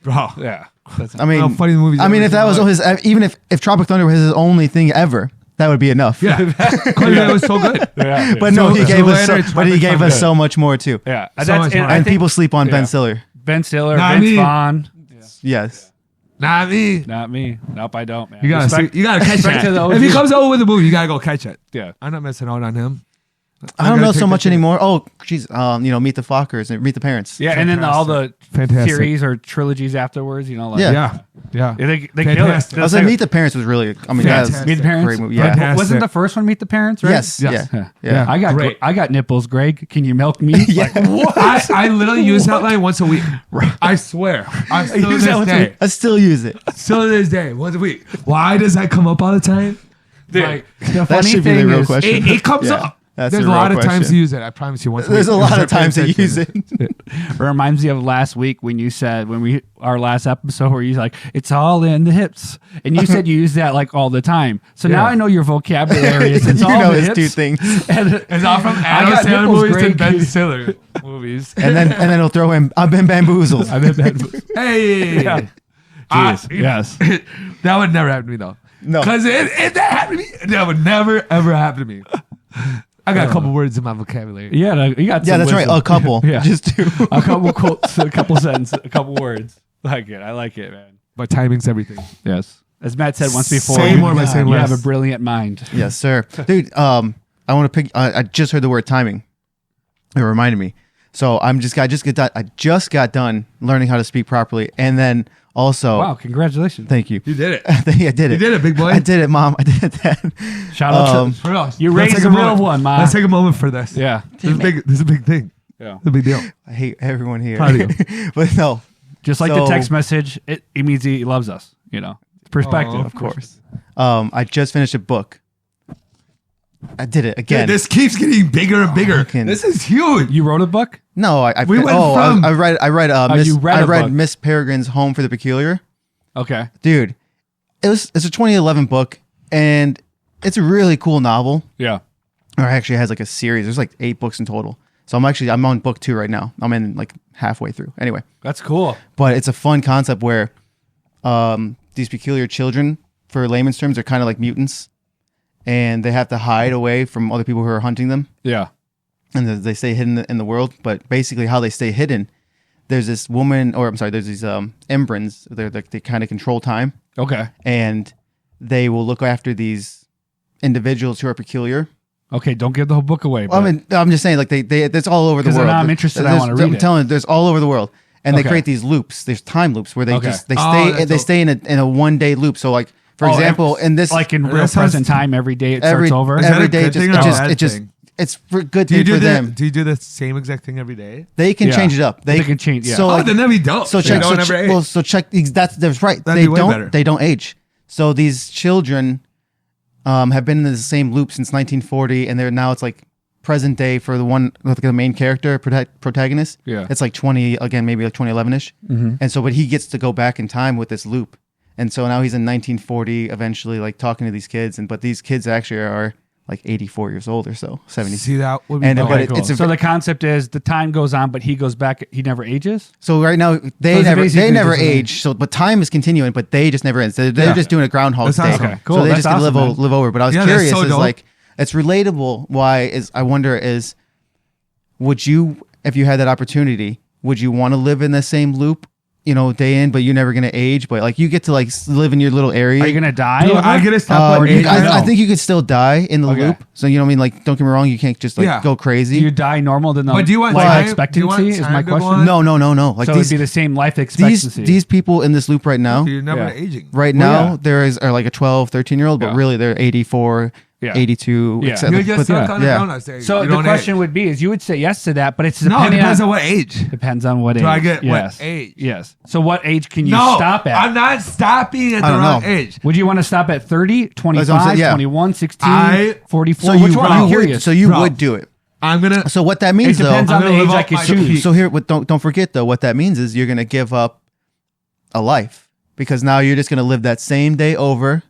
Speaker 1: bro.
Speaker 2: Yeah. That's,
Speaker 3: I mean,
Speaker 1: How funny the movies
Speaker 3: I mean,
Speaker 1: ever
Speaker 3: if that was
Speaker 1: seen.
Speaker 3: his, even if Tropic Thunder was his only thing ever, that would be enough.
Speaker 1: Yeah, because it was so good.
Speaker 2: yeah.
Speaker 3: But no, he
Speaker 1: So-
Speaker 3: gave us.
Speaker 1: Zoolander,
Speaker 3: But he
Speaker 1: Tropic
Speaker 3: gave
Speaker 1: Thunder.
Speaker 3: us so much more too.
Speaker 2: yeah.
Speaker 1: So
Speaker 2: That's,
Speaker 1: much
Speaker 2: and
Speaker 1: more.
Speaker 2: I
Speaker 3: And
Speaker 2: think
Speaker 3: people sleep on
Speaker 2: yeah.
Speaker 3: Ben Stiller.
Speaker 2: Ben Stiller,
Speaker 1: Not
Speaker 2: Vince
Speaker 1: me.
Speaker 2: Vaughn.
Speaker 3: Yes.
Speaker 1: Not me.
Speaker 2: Not me. Nope, I don't, man.
Speaker 1: You gotta,
Speaker 2: Respect-
Speaker 1: you gotta catch
Speaker 2: respect
Speaker 1: that.
Speaker 2: to the
Speaker 1: If he
Speaker 2: OG.
Speaker 1: comes over with a movie, you gotta go catch it.
Speaker 2: Yeah.
Speaker 1: I'm not missing out on him.
Speaker 3: I don't
Speaker 1: gotta
Speaker 3: know
Speaker 1: take
Speaker 3: so
Speaker 1: that
Speaker 3: much
Speaker 1: shit.
Speaker 3: anymore. Oh, geez. Meet the Fockers and Meet the Parents.
Speaker 2: Yeah, and then all the
Speaker 1: Fantastic.
Speaker 2: series or trilogies afterwards, you know, like
Speaker 3: Yeah.
Speaker 1: Yeah, yeah.
Speaker 2: Yeah, they kill it.
Speaker 1: Fantastic.
Speaker 3: I was like, Meet the Parents was really. I mean, that's
Speaker 1: Fantastic.
Speaker 2: Meet the Parents.
Speaker 3: great movie. Yeah.
Speaker 1: Fantastic.
Speaker 2: Wasn't the first one Meet the Parents? Right?
Speaker 3: Yes.
Speaker 1: Yes.
Speaker 3: Yeah.
Speaker 2: Yeah.
Speaker 3: Yeah.
Speaker 2: I got nipples, Greg. Can you milk me?
Speaker 3: Yeah.
Speaker 2: Like, what?
Speaker 1: I literally use that line once a week. I swear. I still to
Speaker 2: use that
Speaker 1: this
Speaker 2: once a
Speaker 1: day.
Speaker 2: week.
Speaker 3: I still use it.
Speaker 1: Still to this day. Once a week. Why does that come up all the time?
Speaker 2: Dude,
Speaker 1: Like,
Speaker 2: the
Speaker 3: That
Speaker 2: funny
Speaker 3: should be
Speaker 2: thing
Speaker 3: the real
Speaker 2: is,
Speaker 3: question.
Speaker 1: it comes
Speaker 3: Yeah.
Speaker 1: up.
Speaker 3: That's
Speaker 1: There's
Speaker 3: the
Speaker 1: a
Speaker 3: real
Speaker 1: lot of times
Speaker 3: question.
Speaker 1: to use it. I promise you. Once
Speaker 3: There's a
Speaker 1: week,
Speaker 3: lot
Speaker 1: start
Speaker 3: of times
Speaker 1: paying
Speaker 3: to use
Speaker 1: attention.
Speaker 3: it.
Speaker 2: it reminds me of last week when you said our last episode where you like it's all in the hips, and you said you use that like all the time. So now
Speaker 1: Yeah.
Speaker 2: I know your vocabulary is it's
Speaker 3: You
Speaker 2: all
Speaker 3: know
Speaker 2: the
Speaker 3: his
Speaker 2: hips.
Speaker 3: two things.
Speaker 2: And
Speaker 1: It's all from
Speaker 2: I
Speaker 1: Adam
Speaker 2: got
Speaker 1: Sandler
Speaker 2: nipples,
Speaker 1: movies to
Speaker 2: Greg.
Speaker 1: Ben Stiller movies.
Speaker 3: And then he'll throw in I've been bamboozled.
Speaker 1: Hey.
Speaker 2: Yeah.
Speaker 1: Ah,
Speaker 2: Jeez. Yes.
Speaker 1: That would never happen to me though.
Speaker 3: No.
Speaker 1: Because if that happened to me, that would never ever happen to me. I got a couple words in my vocabulary.
Speaker 2: Yeah, no, you got
Speaker 3: Yeah,
Speaker 2: some
Speaker 3: that's right.
Speaker 2: wisdom.
Speaker 3: A couple.
Speaker 2: Yeah.
Speaker 3: Just two.
Speaker 2: A couple quotes, a couple sentences, a couple words. Like it. I like it, man.
Speaker 1: But timing's everything.
Speaker 2: Yes. As Matt said once before,
Speaker 1: Say
Speaker 2: you,
Speaker 1: more by saying
Speaker 2: you
Speaker 1: less.
Speaker 2: have a brilliant mind.
Speaker 3: Yes, sir. Dude, I want to pick. I just heard the word timing. It reminded me. So I just got done learning how to speak properly, and then Also,
Speaker 2: Wow, congratulations.
Speaker 3: thank you.
Speaker 1: You did it.
Speaker 3: I think I did it.
Speaker 1: You did it, big boy.
Speaker 3: I did it, Mom. I did it, Dad.
Speaker 2: Shout out to
Speaker 1: For us.
Speaker 2: you
Speaker 1: Let's
Speaker 2: raised
Speaker 1: take
Speaker 2: a real
Speaker 1: moment.
Speaker 2: one, Ma.
Speaker 1: Let's take a moment for this.
Speaker 2: Yeah.
Speaker 1: This is big. This is a big thing.
Speaker 2: Yeah.
Speaker 1: It's a big deal.
Speaker 3: I hate everyone here.
Speaker 1: Proud of you.
Speaker 3: But no,
Speaker 2: Just like
Speaker 3: So-
Speaker 2: the text message, it means he loves us, you know. Perspective.
Speaker 1: Oh,
Speaker 3: of course. I just finished a book. I did it again.
Speaker 1: Dude, this keeps getting bigger and bigger.
Speaker 3: Fucking-
Speaker 1: This is huge.
Speaker 2: You wrote a book?
Speaker 3: No, I
Speaker 1: We went from-
Speaker 3: I read
Speaker 2: you read a book.
Speaker 3: Miss Peregrine's Home for the Peculiar.
Speaker 2: Okay.
Speaker 3: Dude, it's a 2011 book, and it's a really cool novel.
Speaker 2: Yeah.
Speaker 3: Or actually, it has like a series. There's like 8 books in total. So I'm on book 2 right now. I'm in like halfway through. Anyway,
Speaker 2: That's cool.
Speaker 3: but it's a fun concept where these peculiar children, for layman's terms, are kind of like mutants, and they have to hide away from other people who are hunting them,
Speaker 2: Yeah.
Speaker 3: and they stay hidden in the world. But basically, how they stay hidden, there's this woman, or I'm sorry, there's these Embrons. They kind of control time,
Speaker 2: Okay.
Speaker 3: and they will look after these individuals who are peculiar.
Speaker 2: Okay. Don't give the whole book away.
Speaker 3: Well, I mean, I'm just saying, like it's all over the
Speaker 2: 'Cause
Speaker 3: world.
Speaker 2: now I'm interested, I wanna read
Speaker 3: I'm
Speaker 2: it.
Speaker 3: telling you, there's all over the world, and they
Speaker 2: Okay.
Speaker 3: create these loops. There's time loops where they
Speaker 2: Okay.
Speaker 3: just they
Speaker 1: Oh,
Speaker 3: stay
Speaker 1: that's
Speaker 3: they stay in a 1 day loop. So like for example, in this
Speaker 2: like in
Speaker 1: That
Speaker 2: real
Speaker 1: sounds-
Speaker 2: present time, every day it
Speaker 3: every
Speaker 2: starts over.
Speaker 1: Is that
Speaker 3: every
Speaker 1: a
Speaker 3: day
Speaker 1: good
Speaker 3: just
Speaker 1: thing or a bad
Speaker 3: it just
Speaker 1: thing?
Speaker 3: it's for good
Speaker 1: Do you
Speaker 3: thing
Speaker 1: do
Speaker 3: for them.
Speaker 1: Do you do the same exact thing every day?
Speaker 3: They can
Speaker 2: Yeah.
Speaker 3: change it up.
Speaker 2: They can change- yeah.
Speaker 3: So
Speaker 1: Oh,
Speaker 3: like,
Speaker 1: then that'd be dope.
Speaker 3: so
Speaker 1: They
Speaker 3: check.
Speaker 1: don't
Speaker 3: So
Speaker 1: ever
Speaker 3: check
Speaker 1: age.
Speaker 3: well, so check. That's right.
Speaker 1: That'd be way better.
Speaker 3: They don't age. So these children have been in the same loop since 1940, and now it's like present day for the main character protagonist.
Speaker 2: Yeah.
Speaker 3: It's like 20 again, maybe like 2011ish. And so, but he gets to go back in time with this loop, and so now he's in 1940, eventually, like talking to these kids, but these kids actually are like 84 years old or so, 70.
Speaker 1: See, that would be
Speaker 3: And
Speaker 1: dope.
Speaker 3: but
Speaker 2: Okay,
Speaker 3: it-
Speaker 2: cool.
Speaker 3: it's a-
Speaker 2: So the concept is the time goes on, but he goes back. He never ages.
Speaker 3: So right now
Speaker 2: So
Speaker 3: they
Speaker 2: it's
Speaker 3: never
Speaker 2: basically
Speaker 3: never
Speaker 2: just a-
Speaker 3: age. So but time is continuing, but they just never ends. They're
Speaker 2: Yeah.
Speaker 3: just doing a Groundhog
Speaker 1: That's
Speaker 3: Day.
Speaker 1: awesome.
Speaker 2: Okay, cool.
Speaker 3: So they
Speaker 2: That's
Speaker 3: just get to
Speaker 2: awesome, man.
Speaker 3: live over. But I was
Speaker 1: Yeah, that's
Speaker 3: curious,
Speaker 1: so
Speaker 3: is
Speaker 1: dope.
Speaker 3: like it's relatable. I wonder is would you, if you had that opportunity, would you want to live in the same loop, day in, but you're never gonna age, but like you get to like live in your little area.
Speaker 2: Are you gonna die?
Speaker 1: Dude, I gotta stop.
Speaker 2: or
Speaker 1: what
Speaker 2: do you
Speaker 1: age
Speaker 2: know?
Speaker 1: I
Speaker 3: I think you could still die in the
Speaker 2: Okay.
Speaker 3: loop. So you know what I mean? Like, don't get me wrong, you can't just like
Speaker 1: Yeah.
Speaker 3: go
Speaker 2: Do
Speaker 3: crazy.
Speaker 2: you die normal? Then the
Speaker 1: But do you want
Speaker 2: life
Speaker 1: time- do you
Speaker 2: expectancy
Speaker 1: want
Speaker 2: is
Speaker 1: time
Speaker 2: my
Speaker 1: to go
Speaker 2: question.
Speaker 1: on?
Speaker 3: No. Like
Speaker 2: So
Speaker 3: these
Speaker 2: it'd be the same life expectancy.
Speaker 3: these people in this loop right now.
Speaker 1: You're never
Speaker 2: Yeah.
Speaker 1: aging.
Speaker 3: Right
Speaker 2: Well,
Speaker 3: now,
Speaker 2: yeah.
Speaker 3: there are like a 12, 13-year-old, but
Speaker 2: Yeah.
Speaker 3: really they're 84,
Speaker 2: Yeah.
Speaker 3: 82.
Speaker 2: Yeah.
Speaker 3: etc.
Speaker 1: You're just
Speaker 3: But-
Speaker 1: stuck on the
Speaker 3: yeah.
Speaker 1: donuts there.
Speaker 2: So
Speaker 1: You
Speaker 2: the
Speaker 1: don't
Speaker 2: question
Speaker 1: age.
Speaker 2: would be: is you would say yes to that, but it's
Speaker 1: No, it
Speaker 2: depending
Speaker 1: depends
Speaker 2: on
Speaker 1: on what age.
Speaker 2: depends on what age.
Speaker 1: Do I get
Speaker 2: yes.
Speaker 1: what age?
Speaker 2: Yes. So what age can you
Speaker 1: No,
Speaker 2: stop at?
Speaker 1: I'm not stopping at
Speaker 3: I
Speaker 1: the
Speaker 3: don't
Speaker 1: wrong
Speaker 3: know.
Speaker 1: age.
Speaker 2: Would you want to stop at 30, 25,
Speaker 3: yeah.
Speaker 2: 21, 16,
Speaker 1: I-
Speaker 2: 44?
Speaker 3: So
Speaker 2: Which
Speaker 3: you,
Speaker 2: one? I'm
Speaker 3: you
Speaker 2: curious.
Speaker 3: would, so you
Speaker 1: Bro.
Speaker 3: would do it.
Speaker 1: I'm gonna.
Speaker 3: So what that
Speaker 2: it
Speaker 3: means, though.
Speaker 2: depends on
Speaker 1: I'm
Speaker 2: the
Speaker 1: gonna
Speaker 2: age
Speaker 1: live
Speaker 2: I
Speaker 1: up
Speaker 2: could
Speaker 1: my
Speaker 2: choose.
Speaker 1: peak.
Speaker 3: So here, don't forget though. What that means is you're gonna give up a life because now you're just gonna live that same day over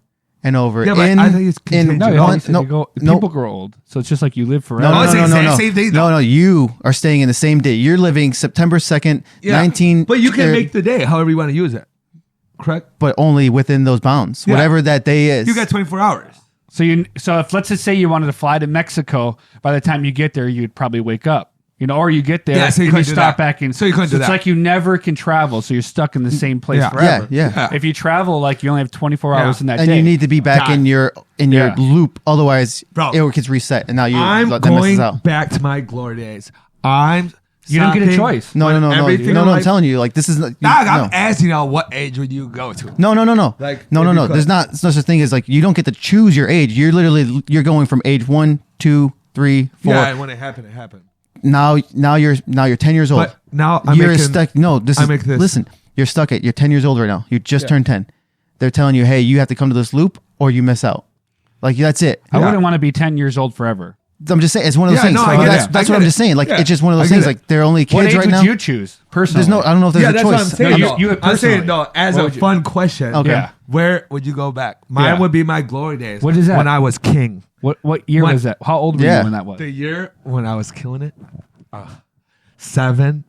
Speaker 3: and over.
Speaker 1: Yeah, but I think it's contingent.
Speaker 2: No,
Speaker 1: No,
Speaker 2: you said you go, people grow old, so it's just like you live forever.
Speaker 1: Oh, it's the exact same thing, though.
Speaker 3: No, you are staying in the same day. You're living September 2nd,
Speaker 1: Yeah.
Speaker 3: 19.
Speaker 1: But you can make the day however you want to use it. Correct.
Speaker 3: but only within those bounds.
Speaker 1: Yeah.
Speaker 3: Whatever that day is.
Speaker 1: You got 24 hours.
Speaker 2: So if let's just say you wanted to fly to Mexico, by the time you get there, you'd probably wake up. Or you get there
Speaker 1: Yeah, so you
Speaker 2: and you
Speaker 1: couldn't do
Speaker 2: stop
Speaker 1: that.
Speaker 2: back in.
Speaker 1: So you couldn't do
Speaker 2: it's
Speaker 1: that.
Speaker 2: like you never can travel, so you're stuck in the same place
Speaker 1: Yeah.
Speaker 2: forever.
Speaker 3: Yeah.
Speaker 2: If you travel, like you only have 24
Speaker 1: Yeah.
Speaker 2: hours in that
Speaker 3: and
Speaker 2: day.
Speaker 3: you need to be back
Speaker 1: God.
Speaker 3: in your
Speaker 2: Yeah.
Speaker 3: loop. Otherwise,
Speaker 1: Bro.
Speaker 3: it gets reset, and now
Speaker 1: I'm
Speaker 3: that messes
Speaker 1: going
Speaker 3: out.
Speaker 1: back to my glory days.
Speaker 2: You don't get a
Speaker 1: stopping
Speaker 2: choice.
Speaker 3: No.
Speaker 1: everything
Speaker 3: I'm
Speaker 1: like-
Speaker 3: telling you, like this is not.
Speaker 1: Dog,
Speaker 3: no.
Speaker 1: I'm asking you, what age would you go to?
Speaker 3: No.
Speaker 1: Like,
Speaker 3: no.
Speaker 1: if you could.
Speaker 3: There's no such thing as like you don't get to choose your age. You're going from age 1, 2, 3, 4.
Speaker 1: Yeah, and when it happened, it happened.
Speaker 3: Now you're 10 years old.
Speaker 1: But now I'm
Speaker 3: you're
Speaker 1: making,
Speaker 3: stuck. No,
Speaker 1: I make this.
Speaker 3: Listen, you're stuck at. You're 10 years old right now. You just turned 10. They're telling you, hey, you have to come to this loop or you miss out. Like that's it.
Speaker 2: I
Speaker 1: Yeah.
Speaker 2: wouldn't want to be 10 years old forever.
Speaker 3: I'm just saying it's one of those
Speaker 1: Yeah,
Speaker 3: things.
Speaker 1: no, I
Speaker 3: Like,
Speaker 1: get
Speaker 3: that's
Speaker 1: it.
Speaker 3: that's
Speaker 1: I
Speaker 3: what
Speaker 1: get
Speaker 3: I'm
Speaker 1: it.
Speaker 3: just saying. Like
Speaker 1: Yeah.
Speaker 3: it's just one of
Speaker 1: I
Speaker 3: those
Speaker 1: get
Speaker 3: things.
Speaker 1: it.
Speaker 3: Like they're only
Speaker 2: What
Speaker 3: kids
Speaker 2: age
Speaker 3: right
Speaker 2: would
Speaker 3: now.
Speaker 2: you choose personally?
Speaker 3: There's no. I don't know if there's
Speaker 1: Yeah,
Speaker 3: a
Speaker 1: that's what I'm
Speaker 3: choice.
Speaker 1: saying.
Speaker 2: No,
Speaker 1: though.
Speaker 2: you
Speaker 1: I'm
Speaker 2: personally.
Speaker 1: saying, no, as
Speaker 2: What
Speaker 1: a
Speaker 2: would you-
Speaker 1: fun question.
Speaker 3: Okay.
Speaker 2: Yeah.
Speaker 1: Where would you go back? Mine
Speaker 2: Yeah.
Speaker 1: would be my glory days.
Speaker 2: What is that?
Speaker 1: When I was king.
Speaker 2: What year
Speaker 1: When-
Speaker 2: was that? How old were
Speaker 3: Yeah.
Speaker 2: you when that was?
Speaker 1: The year when I was killing it. 7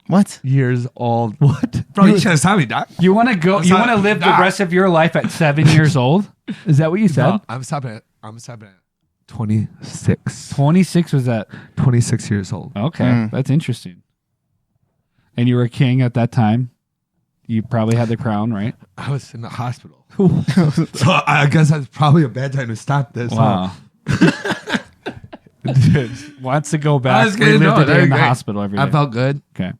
Speaker 3: What?
Speaker 1: years old. What? Bro, you should have told me, doc.
Speaker 2: You want to go? You
Speaker 1: not-
Speaker 2: want to live the
Speaker 1: Nah.
Speaker 2: rest of your life at 7 years old? Is that what you said?
Speaker 1: No, I'm stopping at 26.
Speaker 2: 26 was that?
Speaker 1: 26 years old.
Speaker 2: Okay, that's interesting. And you were a king at that time. You probably had the crown, right?
Speaker 1: I was in the hospital. So I guess that's probably a bad time to stop this.
Speaker 2: Wow. Dude, wants to go
Speaker 1: I
Speaker 2: back.
Speaker 1: was kidding.
Speaker 2: Relive
Speaker 1: No,
Speaker 2: the day
Speaker 1: that'd
Speaker 2: in
Speaker 1: be
Speaker 2: the
Speaker 1: great.
Speaker 2: hospital every day.
Speaker 1: I felt good.
Speaker 2: Okay.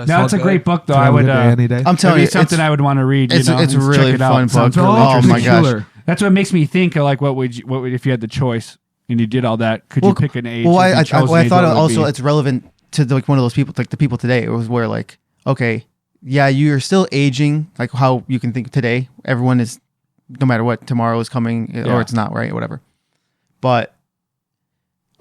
Speaker 2: No, it's a great book, though. I would.
Speaker 1: any day.
Speaker 3: I'm telling you,
Speaker 2: it's something I would want to read.
Speaker 3: It's
Speaker 2: and
Speaker 3: a really
Speaker 2: check it out.
Speaker 3: fun book.
Speaker 2: Sounds really
Speaker 3: Oh my
Speaker 2: interesting.
Speaker 3: gosh.
Speaker 2: That's what makes me think of like what would if you had the choice and you did all that? Could you pick an age?
Speaker 3: Well, I
Speaker 2: chose an
Speaker 3: thought
Speaker 2: age, what would it
Speaker 3: also
Speaker 2: be?
Speaker 3: it's relevant to like one of those people, like the people today. It was where like, okay, yeah, you're still aging, like how you can think today. Everyone is, no matter what, tomorrow is coming or it's not, right? Or whatever. But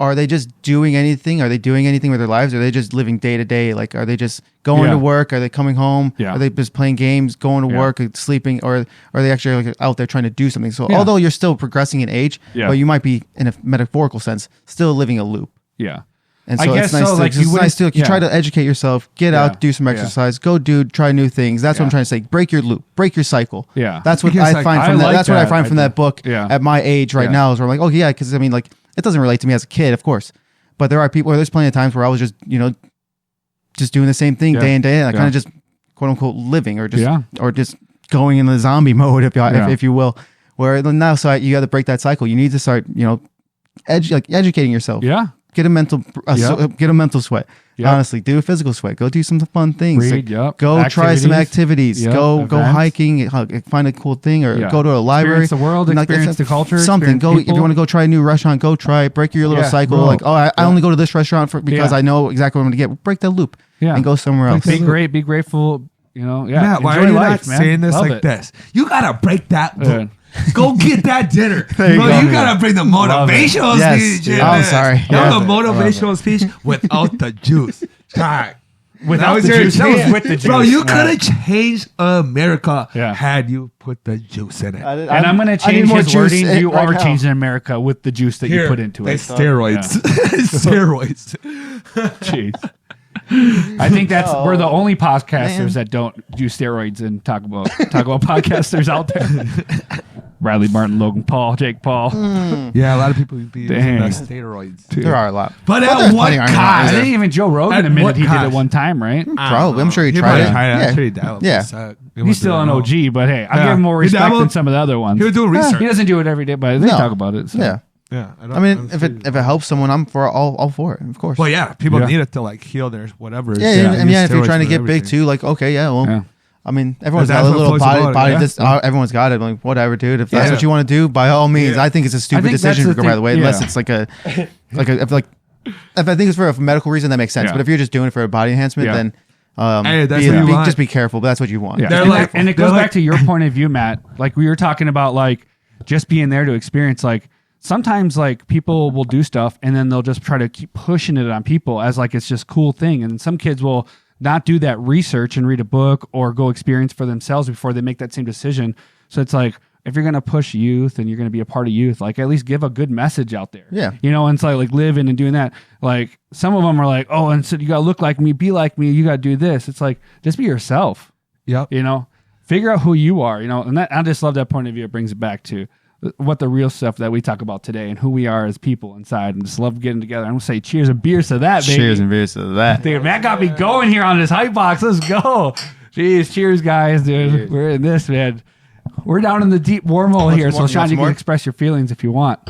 Speaker 3: are they just doing anything? Are they doing anything with their lives? Are they just living day to day? Like, are they just going to work? Are they coming home?
Speaker 2: Yeah.
Speaker 3: Are they just playing games, going to work, sleeping? Or are they actually like out there trying to do something? So although you're still progressing in age, but you might be, in a metaphorical sense, still living a loop.
Speaker 2: Yeah.
Speaker 3: And so it's nice, you try to educate yourself, get out, do some exercise, go try new things. That's what I'm trying to say. Break your loop, break your cycle.
Speaker 2: Yeah.
Speaker 3: That's what I find from that. That's what I find from that book at my age right now is where I'm like, oh yeah, because I mean, like, it doesn't relate to me as a kid, of course. But there are people, there's plenty of times where I was just, just doing the same thing day in, day out. Kind of just quote unquote living or just going in the zombie mode, if you will. Where now, so you got to break that cycle. You need to start, educating yourself.
Speaker 2: Yeah.
Speaker 3: Get a mental sweat. Yep. Honestly, do a physical sweat. Go do some fun things.
Speaker 2: Read,
Speaker 3: Go try some activities. Go hiking. Find a cool thing, or go to a library.
Speaker 2: Experience the world. Experience the culture.
Speaker 3: Something. Go if you want to go try a new restaurant. Go try it. Break your little cycle. Like, I only go to this restaurant because I know exactly what I'm going to get. Break that loop. And go somewhere else.
Speaker 2: Be great. Be grateful.
Speaker 1: Matt, why are you not saying this like this? You gotta break that loop. Go get that dinner. You gotta bring the motivational speech.
Speaker 3: I'm sorry.
Speaker 1: No, the motivational speech without the juice.
Speaker 2: Without the juice. That was with the juice.
Speaker 1: Bro, you could have changed America had you put the juice in it.
Speaker 2: And I'm going to change his wording. You are changing America with the juice that you put into it.
Speaker 1: Steroids. Steroids.
Speaker 2: Jeez. I think we're the only podcasters that don't do steroids and talk about podcasters out there. Bradley Martin, Logan Paul, Jake Paul.
Speaker 1: Yeah, a lot of people be using steroids too.
Speaker 3: There are a lot.
Speaker 1: But at what cost?
Speaker 2: I think even Joe Rogan admitted he did it one time, right?
Speaker 3: Probably. I'm sure he tried it.
Speaker 1: I'm sure he dabbled.
Speaker 3: Yeah.
Speaker 2: He's still an OG, but hey, I give him more respect than some of the other ones.
Speaker 1: He was doing research.
Speaker 2: He doesn't do it every day, but they talk about it. So.
Speaker 3: Yeah.
Speaker 1: Yeah,
Speaker 3: I mean, if it helps someone, I'm all for it, of course.
Speaker 1: Well, yeah, people need it to like heal their whatever.
Speaker 3: If you're trying to get big too, like I mean, everyone's got a little body. Everyone's got it. Like whatever, dude. If that's what you want to do, by all means. I think it's a stupid decision. By the way, unless it's like if I think it's for a medical reason, that makes sense. But if you're just doing it for a body enhancement, then just be careful. But that's what you want.
Speaker 2: Yeah. And it goes back to your point of view, Matt. Like we were talking about, like just being there to experience, like. Sometimes like people will do stuff and then they'll just try to keep pushing it on people as like it's just cool thing. And some kids will not do that research and read a book or go experience for themselves before they make that same decision. So it's like, if you're going to push youth and you're going to be a part of youth, like at least give a good message out there.
Speaker 3: Yeah.
Speaker 2: And it's like living and doing that. Like some of them are like, oh, and so you got to look like me, be like me. You got to do this. It's like, just be yourself.
Speaker 1: Yep.
Speaker 2: Figure out who you are, and that, I just love that point of view. It brings it back to what the real stuff that we talk about today and who we are as people inside, and just love getting together. I'm gonna say cheers and beers to that, baby.
Speaker 3: Cheers and beers to that.
Speaker 2: Dude, Matt got me going here on this hype box. Let's go. Jeez, cheers, guys, dude. Cheers. We're in this, man. We're down in the deep wormhole here, so Shawn, you can express your feelings if you want.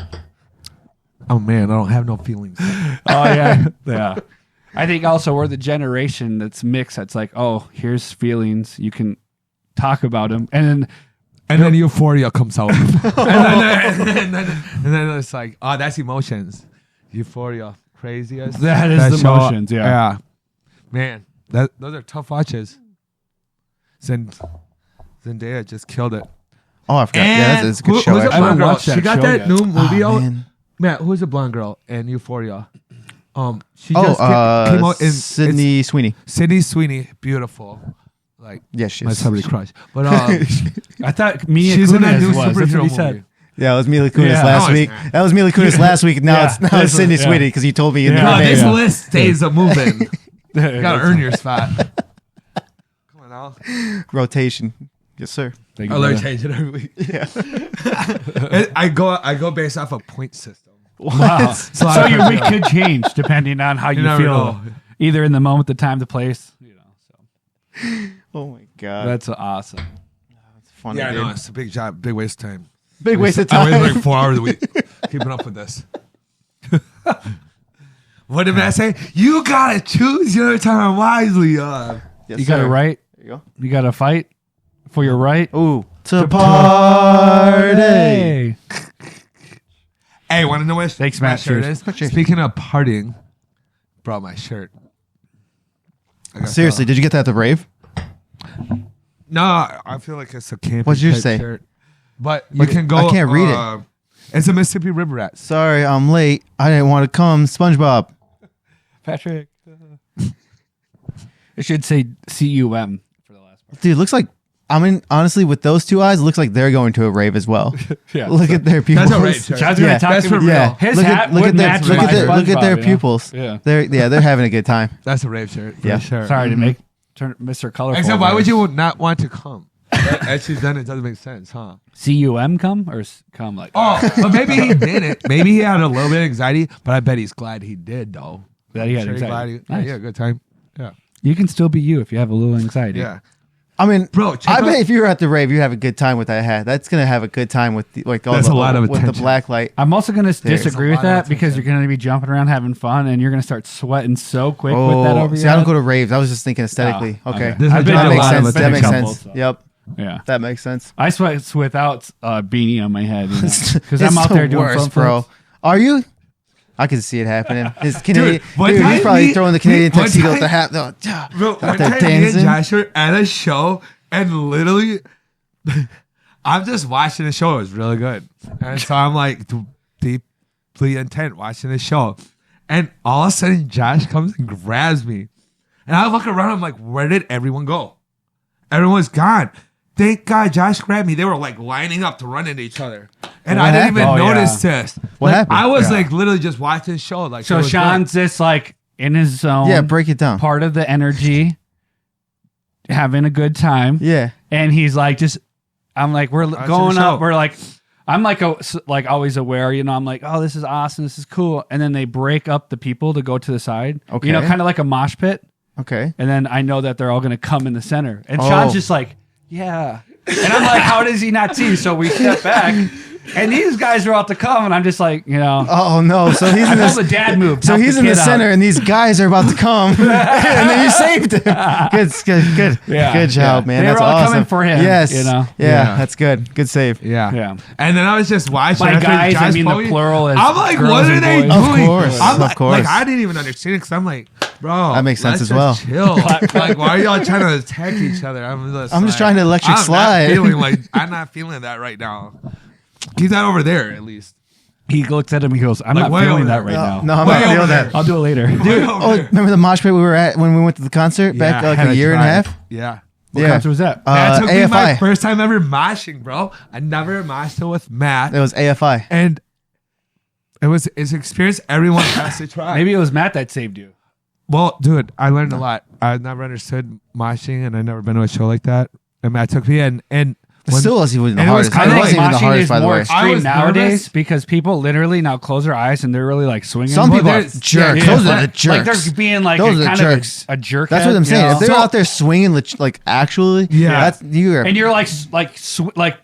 Speaker 1: Oh man, I don't have no feelings.
Speaker 2: Oh yeah. I think also we're the generation that's mixed. That's like, oh, here's feelings. You can talk about them, and then
Speaker 1: euphoria comes out. and then it's like, oh, that's emotions. Euphoria. Craziest.
Speaker 2: That is the emotions,
Speaker 1: yeah. Man, those are tough watches. Zendaya just killed it.
Speaker 3: Oh, I forgot. Yeah, that's a good show.
Speaker 1: I haven't watched that. She got that new movie out.
Speaker 3: Man.
Speaker 1: Matt, who's the blonde girl in Euphoria? She just came out in
Speaker 3: Sydney Sweeney.
Speaker 1: Sydney Sweeney, beautiful. Like,
Speaker 3: yes, she's
Speaker 1: my celebrity crush. But
Speaker 2: I thought Mila
Speaker 1: she's in that new
Speaker 2: Kunis was. That's what he
Speaker 1: superhero
Speaker 2: said.
Speaker 1: movie.
Speaker 3: Yeah, it was Mila Kunis last week. That was Mila Kunis last week. Now it's Sydney Sweeney because you told me in the
Speaker 1: No, this list stays a moving. You gotta earn your spot. Come on now.
Speaker 3: Rotation. Yes, sir.
Speaker 1: I learn to change it every week. Yeah. I go based off a point system.
Speaker 2: Wow. So your week could change depending on how you feel.
Speaker 1: Know.
Speaker 2: Either in the moment, the time, the place.
Speaker 3: Oh my god,
Speaker 2: that's awesome.
Speaker 3: That's funny.
Speaker 1: Yeah, I know. It's a big job, big waste of time.
Speaker 3: Big waste of time.
Speaker 1: I waste like 4 hours a week keeping up with this. What did Matt say? You gotta choose your time wisely.
Speaker 3: Yes,
Speaker 2: you got it
Speaker 3: sir.
Speaker 2: right.
Speaker 3: There you go.
Speaker 2: You got to fight for your right.
Speaker 3: Ooh, to party.
Speaker 1: Hey, want to know what
Speaker 2: Thanks,
Speaker 1: my
Speaker 2: Matt.
Speaker 1: shirt
Speaker 2: Cheers.
Speaker 1: is? Speaking of partying, brought my shirt.
Speaker 3: Seriously, did you get that at the rave?
Speaker 1: No, I feel like it's a camping
Speaker 3: What'd yours
Speaker 1: type
Speaker 3: say?
Speaker 1: shirt. But you can go.
Speaker 3: I can't read it.
Speaker 1: It's a Mississippi River Rat.
Speaker 3: Sorry, I'm late. I didn't want to come. SpongeBob.
Speaker 2: Patrick. It should say CUM for the last part.
Speaker 3: Dude, looks like, I mean, honestly, with those two eyes, it looks like they're going to a rave as well.
Speaker 2: Yeah.
Speaker 3: Look at their pupils.
Speaker 1: That's a rave shirt.
Speaker 2: John's gonna
Speaker 3: Yeah,
Speaker 2: talk
Speaker 1: that's
Speaker 2: to me.
Speaker 1: for real.
Speaker 3: Yeah,
Speaker 2: His
Speaker 3: look
Speaker 2: hat
Speaker 3: at, look
Speaker 2: would
Speaker 3: at their,
Speaker 2: match
Speaker 3: look
Speaker 2: my
Speaker 3: at their, look at
Speaker 2: SpongeBob,
Speaker 3: their
Speaker 2: you know?
Speaker 3: pupils.
Speaker 2: Yeah.
Speaker 3: They're having a good time.
Speaker 1: That's a rave shirt.
Speaker 3: Yeah.
Speaker 1: For sure.
Speaker 2: Sorry to make turn Mr. Colorful.
Speaker 1: Except, why
Speaker 2: there.
Speaker 1: would you not want to come? As she's done, it doesn't make sense, huh?
Speaker 2: CUM come or come like?
Speaker 1: Oh, but maybe he did it. Maybe he had a little bit of anxiety, but I bet he's glad he did, though.
Speaker 2: That he had
Speaker 1: Sure, he's
Speaker 2: anxiety.
Speaker 1: glad
Speaker 2: Nice.
Speaker 1: yeah, good time. Yeah.
Speaker 2: You can still be you if you have a little anxiety.
Speaker 1: Yeah.
Speaker 3: I mean,
Speaker 1: Bro, check
Speaker 3: I bet
Speaker 1: out-
Speaker 3: if you were at the rave, you have a good time with that hat. That's gonna have a good time with the, like all
Speaker 1: That's
Speaker 3: the,
Speaker 1: a lot of
Speaker 3: with the
Speaker 1: attention.
Speaker 3: black light.
Speaker 2: I'm also going to
Speaker 3: There's
Speaker 2: disagree
Speaker 1: a
Speaker 2: with
Speaker 1: lot of
Speaker 2: that because you're
Speaker 1: attention.
Speaker 2: going to be jumping around having fun and you're going to start sweating so quick with that over
Speaker 3: see,
Speaker 2: your
Speaker 3: I don't
Speaker 2: head.
Speaker 3: go to raves. I was just thinking aesthetically.
Speaker 2: Oh,
Speaker 3: okay,
Speaker 2: okay.
Speaker 1: This
Speaker 2: I've
Speaker 1: is
Speaker 2: been
Speaker 1: a
Speaker 3: that
Speaker 2: to a
Speaker 3: makes
Speaker 2: lot of
Speaker 3: sense. That
Speaker 2: been
Speaker 3: makes
Speaker 2: to
Speaker 3: sense.
Speaker 2: couple, so.
Speaker 3: Yep,
Speaker 2: Yeah.
Speaker 3: that makes sense.
Speaker 2: I sweat without a beanie on my head because
Speaker 3: It's
Speaker 2: I'm out
Speaker 3: the
Speaker 2: there doing
Speaker 3: worst,
Speaker 2: front
Speaker 3: bro.
Speaker 2: flips.
Speaker 3: Are you? I can see it happening. His Canadian,
Speaker 1: one
Speaker 3: dude,
Speaker 1: time
Speaker 3: he's probably
Speaker 1: me-
Speaker 3: throwing the Canadian
Speaker 1: one
Speaker 3: tuxedo with
Speaker 1: time-
Speaker 3: the hat. Oh,
Speaker 1: Bro,
Speaker 3: out
Speaker 1: one
Speaker 3: there
Speaker 1: time me and
Speaker 3: dancing.
Speaker 1: Josh were at a show, and literally, I'm just watching the show. It was really good. And so I'm like deeply intent watching the show. And all of a sudden, Josh comes and grabs me. And I look around, I'm like, where did everyone go? Everyone's gone. Thank God Josh grabbed me. They were like lining up to run into each other. And
Speaker 3: What
Speaker 1: I didn't
Speaker 3: happened?
Speaker 1: even
Speaker 2: Oh,
Speaker 1: notice
Speaker 2: yeah.
Speaker 1: this.
Speaker 3: What
Speaker 1: Like,
Speaker 3: happened?
Speaker 1: I was
Speaker 2: Yeah.
Speaker 1: like literally just watching the show. Like, it
Speaker 2: So
Speaker 1: was
Speaker 2: Sean's just like in his zone.
Speaker 3: Yeah, break it down.
Speaker 2: Part of the energy, having a good time.
Speaker 3: Yeah,
Speaker 2: And he's like, I'm like, we're
Speaker 1: Watching
Speaker 2: going
Speaker 1: the show.
Speaker 2: up. We're like, I'm like, always aware, you know, I'm like, oh, this is awesome. This is cool. And then they break up the people to go to the side.
Speaker 3: Okay.
Speaker 2: You know, kind of like a mosh pit.
Speaker 3: okay.
Speaker 2: And then I know that they're all going to come in the center. And
Speaker 3: Oh.
Speaker 2: Sean's just like, yeah. And I'm like, how does he not see? So we step back. And these guys are about to come. And I'm just like, you know.
Speaker 3: Oh no! So he's
Speaker 2: I
Speaker 3: in
Speaker 2: pulled the
Speaker 3: the
Speaker 2: dad move.
Speaker 3: so
Speaker 2: help
Speaker 3: he's in the
Speaker 2: kid out.
Speaker 3: center, and these guys are about to come, and then you saved him. Good
Speaker 2: Yeah,
Speaker 3: job,
Speaker 2: yeah.
Speaker 3: man.
Speaker 2: They were
Speaker 3: That's
Speaker 2: all
Speaker 3: awesome.
Speaker 2: coming for him,
Speaker 3: Yes,
Speaker 2: you know?
Speaker 3: Yeah,
Speaker 1: Yeah.
Speaker 3: that's good. Good save.
Speaker 1: Yeah.
Speaker 2: Yeah.
Speaker 1: And then I was just watching.
Speaker 2: By
Speaker 1: after
Speaker 2: guys, I
Speaker 1: Josh
Speaker 2: mean the
Speaker 1: Bowie-
Speaker 2: plural is
Speaker 1: I'm like,
Speaker 2: girls
Speaker 1: what are
Speaker 2: and
Speaker 1: they
Speaker 2: boys.
Speaker 1: doing?
Speaker 3: Of course,
Speaker 1: I'm
Speaker 3: of
Speaker 1: like,
Speaker 3: course.
Speaker 1: Like, I didn't even understand it because I'm like, bro.
Speaker 3: That makes sense
Speaker 1: let's
Speaker 3: as well.
Speaker 1: just Chill. Like, why are y'all trying to attack each other? I'm just
Speaker 3: I'm just trying to electric
Speaker 1: I'm
Speaker 3: slide.
Speaker 1: I'm not feeling that right now. Keep that over there at least.
Speaker 2: He looks at him. He goes, I'm
Speaker 1: Like,
Speaker 2: not
Speaker 1: way
Speaker 2: feeling
Speaker 1: over
Speaker 2: that
Speaker 1: there.
Speaker 2: right now.
Speaker 3: No, I'm
Speaker 1: Way
Speaker 3: not
Speaker 1: over
Speaker 3: feeling
Speaker 1: there.
Speaker 3: that.
Speaker 2: I'll do it later.
Speaker 1: Dude,
Speaker 3: Oh, remember the mosh pit we were at when we went to the concert back like a year and a half?
Speaker 1: Yeah.
Speaker 2: What
Speaker 3: Yeah.
Speaker 2: concert was that?
Speaker 1: That took me my
Speaker 3: AFI.
Speaker 1: first time ever moshing, bro. I never moshed with Matt.
Speaker 3: It was AFI.
Speaker 1: And it's an experience everyone has to try.
Speaker 2: Maybe it was Matt that saved you.
Speaker 1: Well, dude, I learned a lot. I never understood moshing, and I never been to a show like that. And Matt took me, and
Speaker 3: It still wasn't even the
Speaker 1: and it was
Speaker 3: hardest.
Speaker 1: kinda
Speaker 3: It
Speaker 1: like
Speaker 3: wasn't even the
Speaker 2: moshing
Speaker 3: hardest,
Speaker 2: is
Speaker 3: by the
Speaker 2: more
Speaker 3: way.
Speaker 1: I
Speaker 2: extreme
Speaker 1: was
Speaker 2: nowadays
Speaker 1: nervous.
Speaker 2: because people literally now close their eyes and they're really like swinging.
Speaker 3: Some
Speaker 1: Well,
Speaker 3: people are
Speaker 1: there's-
Speaker 3: jerks.
Speaker 1: yeah,
Speaker 3: Those
Speaker 1: yeah.
Speaker 3: are the jerks.
Speaker 2: Like they're being like
Speaker 3: Those are
Speaker 2: a
Speaker 3: the
Speaker 2: kind
Speaker 3: jerks.
Speaker 2: of a jerk.
Speaker 3: That's what I'm saying. If they're
Speaker 1: So-
Speaker 3: out there swinging, like actually,
Speaker 1: Yeah.
Speaker 3: that's you are.
Speaker 2: and you're like